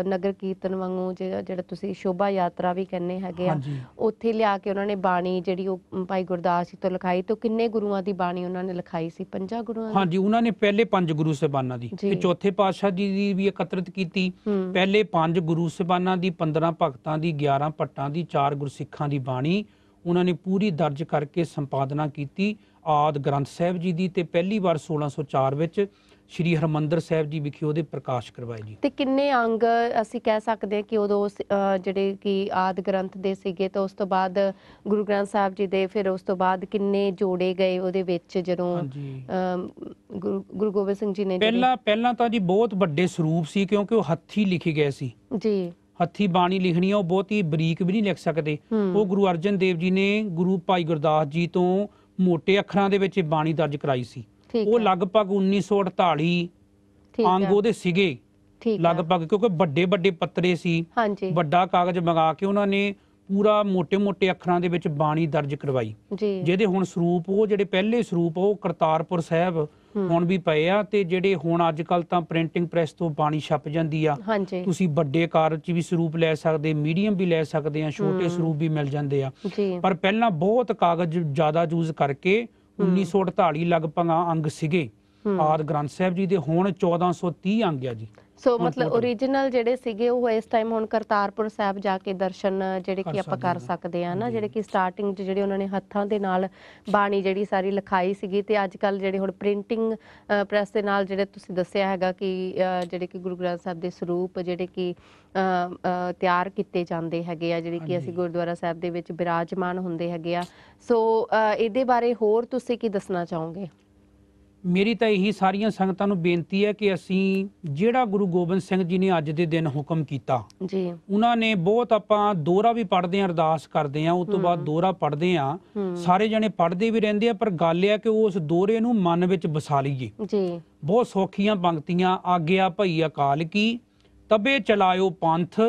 ਨਗਰ ਕੀਰਤਨ ਵਾਂਗੂ, ਜਿਹੜਾ ਤੁਸੀਂ ਸ਼ੋਭਾ ਯਾਤਰਾ ਵੀ ਕਹਿੰਦੇ ਹੈਗੇ ਆ, ਉੱਥੇ ਲਿਆ ਕੇ ਉਹਨਾਂ ਨੇ ਬਾਣੀ ਜਿਹੜੀ ਉਹ ਭਾਈ ਗੁਰਦਾਸ ਜੀ ਤੋਂ ਲਿਖਾਈ। ਤੇ ਕਿੰਨੇ ਗੁਰੂਆਂ ਦੀ ਬਾਣੀ ਉਹਨਾਂ ਨੇ ਲਿਖਾਈ ਸੀ? 5 ਗੁਰੂਆਂ? ਹਾਂਜੀ, ਉਹਨਾਂ ਨੇ ਪਹਿਲੇ 5 ਗੁਰੂ ਸਾਹਿਬਾਨਾਂ ਦੀ ਤੇ ਚੌਥੇ ਪਾਤਸ਼ਾਹ ਜੀ ਦੀ ਵੀ ਇਕੱਤਰਿਤ ਕੀਤੀ। ਪਹਿਲੇ 5 ਗੁਰੂ ਸਾਹਿਬਾਨਾਂ ਦੀ, 15 ਭਗਤਾਂ ਦੀ, 11 ਭੱਟਾਂ ਦੀ, 4 ਗੁਰਸਿੱਖਾਂ ਦੀ ਬਾਣੀ ਉਹਨਾਂ ਨੇ ਪੂਰੀ ਦਰਜ ਕਰਕੇ ਸੰਪਾਦਨਾ ਕੀਤੀ ਆਦਿ ਗ੍ਰੰਥ ਸਾਹਿਬ ਜੀ ਦੀ। ਤੇ ਪਹਿਲੀ ਵਾਰ 1604 ਵਿੱਚ ਸ਼੍ਰੀ ਹਰਮੰਦਰ ਸਾਹਿਬ ਜੀ ਵਿਖੇ ਉਹਦੇ ਪ੍ਰਕਾਸ਼ ਕਰਵਾਏ ਜੀ। ਤੇ ਕਿੰਨੇ ਅੰਗ ਅਸੀਂ ਕਹਿ ਸਕਦੇ ਹਾਂ ਕਿ ਉਦੋਂ ਜਿਹੜੇ ਕਿ ਆਦਿ ਗ੍ਰੰਥ ਦੇ ਸੀਗੇ, ਤਾਂ ਉਸ ਤੋਂ ਬਾਅਦ ਗੁਰੂ ਗ੍ਰੰਥ ਸਾਹਿਬ ਜੀ ਦੇ, ਫਿਰ ਉਸ ਤੋਂ ਬਾਅਦ ਕਿੰਨੇ ਜੋੜੇ ਗਏ ਉਹਦੇ ਵਿੱਚ ਜਦੋਂ ਗੁਰੂ ਗੋਬਿੰਦ ਸਿੰਘ ਜੀ ਨੇ? ਪਹਿਲਾਂ ਤਾਂ ਜੀ ਬਹੁਤ ਵੱਡੇ ਸਰੂਪ ਸੀ, ਕਿਉਂਕਿ ਉਹ ਹੱਥੀਂ ਲਿਖੇ ਗਏ ਸੀ ਜੀ। ਹੱਥੀਂ ਬਾਣੀ ਲਿਖਣੀ ਆ, ਉਹ ਬਹੁਤ ਹੀ ਬਰੀਕ ਵੀ ਨਹੀਂ ਲਿਖ ਸਕਦੇ। ਉਹ ਗੁਰੂ ਅਰਜਨ ਦੇਵ ਜੀ ਨੇ ਗੁਰੂ ਭਾਈ ਗੁਰਦਾਸ ਜੀ ਤੋਂ ਮੋਟੇ ਅੱਖਰਾਂ ਦੇ ਵਿੱਚ ਬਾਣੀ ਦਰਜ ਕਰਾਈ ਸੀ। ਉਹ ਲਗਭਗ 1948 ਅੰਗ ਉਹਦੇ ਸੀਗੇ ਲਗਭਗ, ਕਿਉਂਕਿ ਵੱਡੇ ਵੱਡੇ ਪੱਤਰੇ ਸੀ, ਵੱਡਾ ਕਾਗਜ਼ ਮੰਗਾ ਕੇ ਉਹਨਾਂ ਨੇ ਪੂਰਾ ਮੋਟੇ ਅੱਖਰਾਂ ਦੇ ਵਿੱਚ ਬਾਣੀ ਦਰਜ ਕਰਵਾਈ। ਜਿਹਦੇ ਹੁਣ ਸਰੂਪ, ਉਹ ਜਿਹੜੇ ਪਹਿਲੇ ਸਰੂਪ ਉਹ ਕਰਤਾਰਪੁਰ ਸਾਹਿਬ ਹੁਣ ਵੀ ਪਏ ਆ। ਤੇ ਜਿਹੜੇ ਹੁਣ ਅੱਜ ਕੱਲ ਤਾਂ ਪ੍ਰਿੰਟਿੰਗ ਪ੍ਰੈਸ ਤੋਂ ਬਾਣੀ ਛਪ ਜਾਂਦੀ ਆ, ਤੁਸੀਂ ਵੱਡੇ ਆਕਾਰ 'ਚ ਵੀ ਸਰੂਪ ਲੈ ਸਕਦੇ, ਮੀਡੀਅਮ ਵੀ ਲੈ ਸਕਦੇ ਆ, ਛੋਟੇ ਸਰੂਪ ਵੀ ਮਿਲ ਜਾਂਦੇ ਆ। ਪਰ ਪਹਿਲਾਂ ਬਹੁਤ ਕਾਗਜ਼ ਜ਼ਿਆਦਾ ਯੂਜ਼ ਕਰਕੇ 1948 ਲਗਭਗ ਅੰਗ ਸੀਗੇ ਆਦਿ ਗ੍ਰੰਥ ਸਾਹਿਬ ਜੀ ਦੇ। ਹੁਣ 1430 ਅੰਗ ਆ ਜੀ। ਸੋ ਮਤਲਬ ਓਰੀਜਨਲ ਜਿਹੜੇ ਸੀਗੇ ਉਹ ਇਸ ਟਾਈਮ ਹੁਣ ਕਰਤਾਰਪੁਰ ਸਾਹਿਬ ਜਾ ਕੇ ਦਰਸ਼ਨ ਜਿਹੜੇ ਕਿ ਆਪਾਂ ਕਰ ਸਕਦੇ ਆ ਨਾ, ਜਿਹੜੇ ਕਿ ਸਟਾਰਟਿੰਗ 'ਚ ਜਿਹੜੇ ਉਹਨਾਂ ਨੇ ਹੱਥਾਂ ਦੇ ਨਾਲ ਬਾਣੀ ਜਿਹੜੀ ਸਾਰੀ ਲਿਖਾਈ ਸੀਗੀ, ਤੇ ਅੱਜ ਕੱਲ ਜਿਹੜੇ ਹੁਣ ਪ੍ਰਿੰਟਿੰਗ ਪ੍ਰੈਸ ਦੇ ਨਾਲ ਜਿਹੜੇ ਤੁਸੀਂ ਦੱਸਿਆ ਹੈਗਾ ਕਿ ਜਿਹੜੇ ਕਿ ਗੁਰੂ ਗ੍ਰੰਥ ਸਾਹਿਬ ਦੇ ਸਰੂਪ ਜਿਹੜੇ ਕਿ ਤਿਆਰ ਕੀਤੇ ਜਾਂਦੇ ਹੈਗੇ ਆ, ਜਿਹੜੇ ਕਿ ਅਸੀਂ ਗੁਰਦੁਆਰਾ ਸਾਹਿਬ ਦੇ ਵਿੱਚ ਬਿਰਾਜਮਾਨ ਹੁੰਦੇ ਹੈਗੇ ਆ। ਸੋ ਇਹਦੇ ਬਾਰੇ ਹੋਰ ਤੁਸੀਂ ਕੀ ਦੱਸਣਾ ਚਾਹੋਗੇ? ਮੇਰੀ ਤਾਂ ਇਹੀ ਸਾਰੀਆਂ ਸੰਗਤਾਂ ਨੂੰ ਬੇਨਤੀ ਹੈ ਕਿ ਅਸੀਂ ਜਿਹੜਾ ਗੁਰੂ ਗੋਬਿੰਦ ਸਿੰਘ ਜੀ ਨੇ ਅੱਜ ਦੇ ਦਿਨ ਹੁਕਮ ਕੀਤਾ ਜੀ, ਉਹਨਾਂ ਨੇ ਬਹੁਤ, ਆਪਾਂ ਦੋਹਰਾ ਵੀ ਪੜ੍ਹਦੇ ਆਂ, ਅਰਦਾਸ ਕਰਦੇ ਆਂ, ਉਸ ਤੋਂ ਬਾਅਦ ਦੋਹਰਾ ਪੜ੍ਹਦੇ ਆਂ, ਸਾਰੇ ਜਣੇ ਪੜ੍ਹਦੇ ਵੀ ਰਹਿੰਦੇ ਆ, ਪਰ ਗੱਲ ਇਹ ਆ ਕਿ ਉਸ ਦੋਹਰੇ ਨੂੰ ਮਨ ਵਿੱਚ ਵਸਾ ਲਈਏ ਜੀ। ਬਹੁਤ ਸੌਖੀਆਂ ਪੰਕਤੀਆਂ, ਆਗਿਆ ਭਈ ਅਕਾਲ ਕੀ ਤਬੇ ਚਲਾਇਓ ਪੰਥ,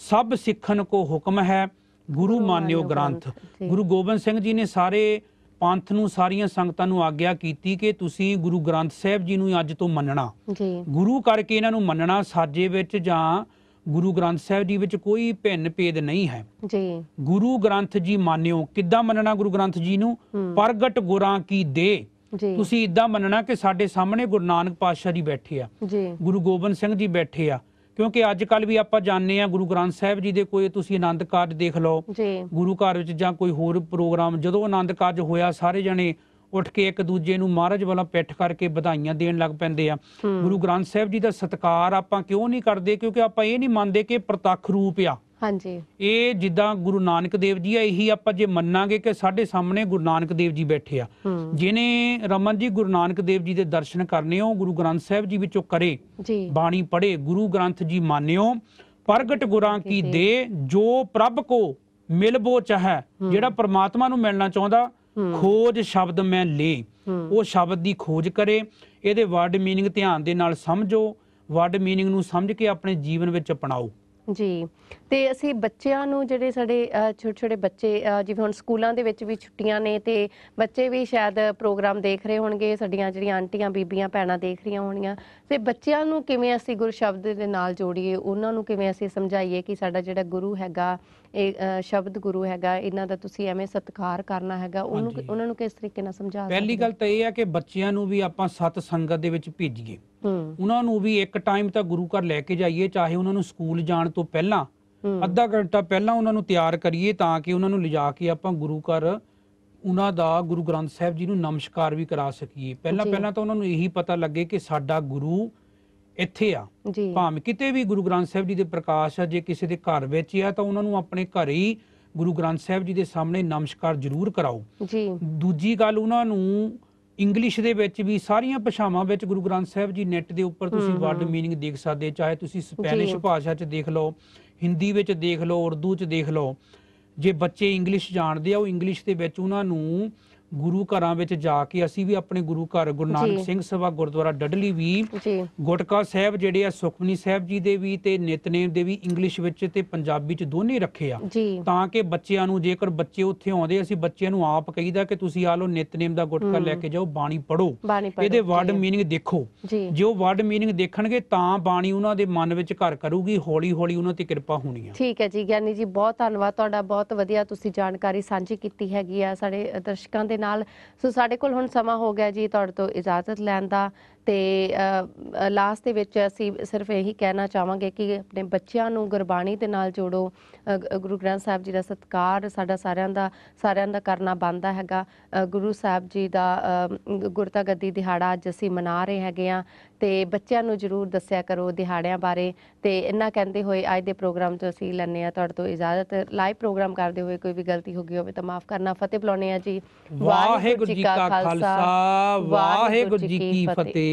ਸਭ ਸਿੱਖਣ ਕੋ ਹੁਕਮ ਹੈ ਗੁਰੂ ਮਾਨਿਓ ਗ੍ਰੰਥ। ਗੁਰੂ ਗੋਬਿੰਦ ਸਿੰਘ ਜੀ ਨੇ ਸਾਰੇ ਪੰਥ ਨੂੰ, ਸਾਰੀਆਂ ਸੰਗਤਾਂ ਨੂੰ ਆਗਿਆ ਕੀਤੀ ਕਿ ਤੁਸੀਂ ਗੁਰੂ ਗ੍ਰੰਥ ਸਾਹਿਬ ਜੀ ਨੂੰ ਅੱਜ ਤੋਂ ਮੰਨਣਾ ਜੀ, ਗੁਰੂ ਕਰਕੇ ਇਹਨਾਂ ਨੂੰ ਮੰਨਣਾ। ਸਾਜੇ ਵਿੱਚ ਜਾਂ ਗੁਰੂ ਗ੍ਰੰਥ ਸਾਹਿਬ ਜੀ ਵਿੱਚ ਕੋਈ ਭਿੰਨ ਭੇਦ ਨਹੀਂ ਹੈ ਜੀ। ਗੁਰੂ ਗ੍ਰੰਥ ਜੀ ਮਾਨਿਓ, ਕਿੱਦਾਂ ਮੰਨਣਾ ਗੁਰੂ ਗ੍ਰੰਥ ਜੀ ਨੂੰ? ਪ੍ਰਗਟ ਗੁਰਾਂ ਕੀ ਦੇ, ਤੁਸੀਂ ਇਦਾਂ ਮੰਨਣਾ ਕਿ ਸਾਡੇ ਸਾਹਮਣੇ ਗੁਰੂ ਨਾਨਕ ਪਾਤਸ਼ਾਹ ਜੀ ਬੈਠੇ ਆ, ਗੁਰੂ ਗੋਬਿੰਦ ਸਿੰਘ ਜੀ ਬੈਠੇ ਆ। ਕਿਉਂਕਿ ਅੱਜ ਕੱਲ ਵੀ ਆਪਾਂ ਜਾਣਦੇ ਆ ਗੁਰੂ ਗ੍ਰੰਥ ਸਾਹਿਬ ਜੀ ਦੇ ਕੋਈ ਤੁਸੀਂ ਆਨੰਦ ਕਾਰਜ ਦੇਖ ਲਓ ਗੁਰੂ ਘਰ ਵਿੱਚ ਜਾਂ ਕੋਈ ਹੋਰ ਪ੍ਰੋਗਰਾਮ, ਜਦੋਂ ਆਨੰਦ ਕਾਰਜ ਹੋਇਆ ਸਾਰੇ ਜਣੇ ਉੱਠ ਕੇ ਇੱਕ ਦੂਜੇ ਨੂੰ ਮਹਾਰਾਜ ਵਾਲਾ ਪਿੱਠ ਕਰਕੇ ਵਧਾਈਆਂ ਦੇਣ ਲੱਗ ਪੈਂਦੇ ਆ। ਗੁਰੂ ਗ੍ਰੰਥ ਸਾਹਿਬ ਜੀ ਦਾ ਸਤਿਕਾਰ ਆਪਾਂ ਕਿਉਂ ਨਹੀਂ ਕਰਦੇ? ਕਿਉਂਕਿ ਆਪਾਂ ਇਹ ਨਹੀਂ ਮੰਨਦੇ ਕਿ ਪ੍ਰਤੱਖ ਰੂਪ ਆ। ਹਾਂਜੀ, ਇਹ ਜਿੱਦਾਂ ਗੁਰੂ ਨਾਨਕ ਦੇਵ ਜੀ ਆ, ਇਹੀ ਆਪਾਂ ਜੇ ਮੰਨਾਂਗੇ ਕਿ ਸਾਡੇ ਸਾਹਮਣੇ ਗੁਰੂ ਨਾਨਕ ਦੇਵ ਜੀ ਬੈਠੇ ਆ। ਜਿਹਨੇ ਰਮਨ ਜੀ ਗੁਰੂ ਨਾਨਕ ਦੇਵ ਜੀ ਦੇ ਦਰਸ਼ਨ ਕਰਨੇ ਹੋ, ਗੁਰੂ ਗ੍ਰੰਥ ਸਾਹਿਬ ਜੀ ਵਿੱਚੋਂ ਕਰੇ, ਬਾਣੀ ਪੜ੍ਹੇ, ਗੁਰੂ ਗ੍ਰੰਥ ਜੀ ਮਾਨਿਓ ਪ੍ਰਗਟ ਗੁਰਾਂ ਕੀ ਦੇ, ਜੋ ਪ੍ਰਭ ਕੋ ਮਿਲਬੋ ਚਾਹੈ, ਜਿਹੜਾ ਪ੍ਰਮਾਤਮਾ ਨੂੰ ਮਿਲਣਾ ਚਾਹੁੰਦਾ, ਖੋਜ ਸ਼ਬਦ ਮੈਂ ਲੈ, ਉਹ ਸ਼ਬਦ ਦੀ ਖੋਜ ਕਰੇ। ਇਹਦੇ ਵਰਡ ਮੀਨਿੰਗ ਧਿਆਨ ਦੇ ਨਾਲ ਸਮਝੋ, ਵਰਡ ਮੀਨਿੰਗ ਨੂੰ ਸਮਝ ਕੇ ਆਪਣੇ ਜੀਵਨ ਵਿੱਚ ਅਪਣਾਓ ਜੀ। ਤੇ ਅਸੀਂ ਬੱਚਿਆਂ ਨੂੰ, ਜਿਹੜੇ ਸਾਡੇ ਛੋਟੇ ਛੋਟੇ ਬੱਚੇ, ਜਿਵੇਂ ਹੁਣ ਸਕੂਲਾਂ ਦੇ ਵਿੱਚ ਵੀ ਛੁੱਟੀਆਂ ਨੇ ਤੇ ਬੱਚੇ ਵੀ ਸ਼ਾਇਦ ਪ੍ਰੋਗਰਾਮ ਦੇਖ ਰਹੇ ਹੋਣਗੇ, ਸਾਡੀਆਂ ਜਿਹੜੀਆਂ ਆਂਟੀਆਂ ਬੀਬੀਆਂ ਭੈਣਾਂ ਦੇਖ ਰਹੀਆਂ ਹੋਣੀਆਂ, ਤੇ ਬੱਚਿਆਂ ਨੂੰ ਕਿਵੇਂ ਅਸੀਂ ਗੁਰੂ ਸ਼ਬਦ ਦੇ ਨਾਲ ਜੋੜੀਏ, ਉਹਨਾਂ ਨੂੰ ਕਿਵੇਂ ਅਸੀਂ ਸਮਝਾਈਏ ਕਿ ਸਾਡਾ ਜਿਹੜਾ ਗੁਰੂ ਹੈਗਾ, ਇਹ ਸ਼ਬਦ ਗੁਰੂ ਹੈਗਾ, ਇਹਨਾਂ ਦਾ ਤੁਸੀਂ ਐਵੇਂ ਸਤਿਕਾਰ ਕਰਨਾ ਹੈਗਾ, ਉਹਨਾਂ ਨੂੰ ਕਿਸ ਤਰੀਕੇ ਨਾਲ ਸਮਝਾ ਸਕਦੇ? ਪਹਿਲੀ ਗੱਲ ਤਾਂ ਇਹ ਹੈ ਕਿ ਬੱਚਿਆਂ ਨੂੰ ਵੀ ਆਪਾਂ ਸਤ ਸੰਗਤ ਦੇ ਵਿੱਚ ਭੇਜੀਏ, ਉਹਨਾਂ ਨੂੰ ਵੀ ਇੱਕ ਟਾਈਮ ਤਾਂ ਗੁਰੂ ਘਰ ਲੈ ਕੇ ਜਾਈਏ, ਚਾਹੇ ਉਹਨਾਂ ਨੂੰ ਸਕੂਲ ਜਾਣ ਤੋਂ ਪਹਿਲਾਂ ਅੱਧਾ ਘੰਟਾ ਪਹਿਲਾਂ ਉਹਨਾਂ ਨੂੰ ਤਿਆਰ ਕਰੀਏ, ਤਾਂ ਕਿ ਉਹਨਾਂ ਨੂੰ ਲਿਜਾ ਕੇ ਆਪਾਂ ਗੁਰੂ ਘਰ ਉਹਨਾਂ ਦਾ, ਗੁਰੂ ਗ੍ਰੰਥ ਸਾਹਿਬ ਜੀ ਨੂੰ ਨਮਸਕਾਰ ਵੀ ਕਰਾ ਸਕੀਏ। ਪਹਿਲਾਂ ਤਾਂ ਉਹਨਾਂ ਨੂੰ ਇਹੀ ਪਤਾ ਲੱਗੇ ਕਿ ਸਾਡਾ ਗੁਰੂ ਇੱਥੇ ਆ, ਭਾਵੇਂ ਕਿਤੇ ਵੀ ਗੁਰੂ ਗ੍ਰੰਥ ਸਾਹਿਬ ਜੀ ਦੇ ਪ੍ਰਕਾਸ਼ ਆ, ਜੇ ਕਿਸੇ ਦੇ ਘਰ ਵਿੱਚ ਆ ਤਾਂ ਉਹਨਾਂ ਨੂੰ ਆਪਣੇ ਘਰੇ ਹੀ ਗੁਰੂ ਗ੍ਰੰਥ ਸਾਹਿਬ ਜੀ ਦੇ ਸਾਹਮਣੇ ਨਮਸਕਾਰ ਜ਼ਰੂਰ ਕਰਾਓ ਜੀ। ਦੂਜੀ ਗੱਲ, ਉਹਨਾਂ ਨੂੰ ਇੰਗਲਿਸ਼ ਦੇ ਵਿੱਚ ਵੀ, ਸਾਰੀਆਂ ਭਾਸ਼ਾਵਾਂ ਵਿੱਚ ਗੁਰੂ ਗ੍ਰੰਥ ਸਾਹਿਬ ਜੀ ਨੈਟ ਦੇ ਉੱਪਰ ਤੁਸੀਂ ਵਰਡ ਮੀਨਿੰਗ ਦੇਖ ਸਕਦੇ, ਚਾਹੇ ਤੁਸੀਂ ਸਪੈਨਿਸ਼ ਭਾਸ਼ਾ 'ਚ ਦੇਖ ਲਓ, ਹਿੰਦੀ ਵਿੱਚ ਦੇਖ ਲਓ, ਉਰਦੂ 'ਚ ਦੇਖ ਲਓ। ਜੇ ਬੱਚੇ ਇੰਗਲਿਸ਼ ਜਾਣਦੇ ਆ, ਉਹ ਇੰਗਲਿਸ਼ ਦੇ ਵਿੱਚ ਉਹਨਾਂ ਨੂੰ ਗੁਰੂ ਘਰਾਂ ਵਿੱਚ ਜਾ ਕੇ, ਅਸੀਂ ਵੀ ਆਪਣੇ ਗੁਰੂ ਘਰ ਗੁਰੂ ਨਾਨਕ ਸਿੰਘ ਸਭਾ ਗੁਰਦੁਆਰਾ ਡੱਡਲੀ ਵੀ ਗੁਟਕਾ ਸਾਹਿਬ ਜਿਹੜੇ ਆ, ਸੁਖਮਨੀ ਸਾਹਿਬ ਜੀ ਦੇ ਵੀ ਤੇ ਨਿਤਨੇਮ ਦੇ ਵੀ ਇੰਗਲਿਸ਼ ਵਿੱਚ ਤੇ ਪੰਜਾਬੀ 'ਚ ਦੋਨੇ ਰੱਖੇ ਆ, ਤਾਂ ਕਿ ਬੱਚਿਆਂ ਨੂੰ, ਜੇਕਰ ਬੱਚੇ ਉੱਥੇ ਆਉਂਦੇ, ਅਸੀਂ ਬੱਚਿਆਂ ਨੂੰ ਆਪ ਕਹੀਦਾ ਕਿ ਤੁਸੀਂ ਆ ਲਓ ਨਿਤਨੇਮ ਦਾ ਗੁਟਕਾ ਲੈ ਕੇ ਜਾਓ, ਬਾਣੀ ਪੜ੍ਹੋ, ਇਹਦੇ ਵਰਡ ਮੀਨਿੰਗ ਦੇਖੋ। ਜੇ ਉਹ ਵਰਡ ਮੀਨਿੰਗ ਦੇਖਣਗੇ ਤਾਂ ਬਾਣੀ ਉਹਨਾਂ ਦੇ ਮਨ ਵਿੱਚ ਘਰ ਕਰੂਗੀ, ਹੌਲੀ ਹੌਲੀ ਉਹਨਾਂ ਤੇ ਕਿਰਪਾ ਹੋਣੀ ਆ। ਠੀਕ ਹੈ ਜੀ ਗਿਆਨੀ ਜੀ, ਬਹੁਤ ਧੰਨਵਾਦ ਤੁਹਾਡਾ, ਬਹੁਤ ਵਧੀਆ ਤੁਸੀਂ ਜਾਣਕਾਰੀ ਸਾਂਝੀ ਕੀਤੀ ਹੈਗੀ ਆ ਸਾਡੇ ਦਰਸ਼ਕਾਂ ਦੇ ਨਾਲ। ਸੋ ਸਾਡੇ ਕੋਲ ਹੁਣ ਸਮਾਂ ਹੋ ਗਿਆ ਜੀ ਤੁਹਾਡੇ ਤੋਂ ਇਜਾਜ਼ਤ ਲੈਣ ਦਾ, ਤੇ ਲਾਸਟ ਦੇ ਵਿੱਚ ਅਸੀਂ ਸਿਰਫ ਇਹੀ ਕਹਿਣਾ ਚਾਹਾਂਗੇ ਕਿ ਆਪਣੇ ਬੱਚਿਆਂ ਨੂੰ ਗੁਰਬਾਣੀ ਦੇ ਨਾਲ ਜੋੜੋ, ਗੁਰੂ ਗ੍ਰੰਥ ਸਾਹਿਬ ਜੀ ਦਾ ਸਤਿਕਾਰ ਸਾਡਾ ਸਾਰਿਆਂ ਦਾ ਕਰਨਾ ਬਣਦਾ ਹੈਗਾ। ਗੁਰੂ ਸਾਹਿਬ ਜੀ ਦਾ ਗੁਰਤਾ ਗੱਦੀ ਦਿਹਾੜਾ ਅੱਜ ਅਸੀਂ ਮਨਾ ਰਹੇ ਹੈਗੇ ਆ, ਤੇ ਬੱਚਿਆਂ ਨੂੰ ਜ਼ਰੂਰ ਦੱਸਿਆ ਕਰੋ ਦਿਹਾੜਿਆਂ ਬਾਰੇ। ਤੇ ਇਹਨਾਂ ਕਹਿੰਦੇ ਹੋਏ ਅੱਜ ਦੇ ਪ੍ਰੋਗਰਾਮ ਤੋਂ ਅਸੀਂ ਲੈਂਦੇ ਆ ਤੁਹਾਡੇ ਤੋਂ ਇਜਾਜ਼ਤ। ਲਾਈਵ ਪ੍ਰੋਗਰਾਮ ਕਰਦੇ ਹੋਏ ਕੋਈ ਵੀ ਗਲਤੀ ਹੋ ਗਈ ਹੋਵੇ ਤਾਂ ਮਾਫ ਕਰਨਾ। ਫਤਿਹ ਬੁਲਾਉਂਦੇ ਆ ਜੀ। ਵਾਹਿਗੁਰੂ ਜੀ ਕਾ ਖਾਲਸਾ, ਵਾਹਿਗੁਰੂ ਜੀ ਕੀ ਫਤਿਹ।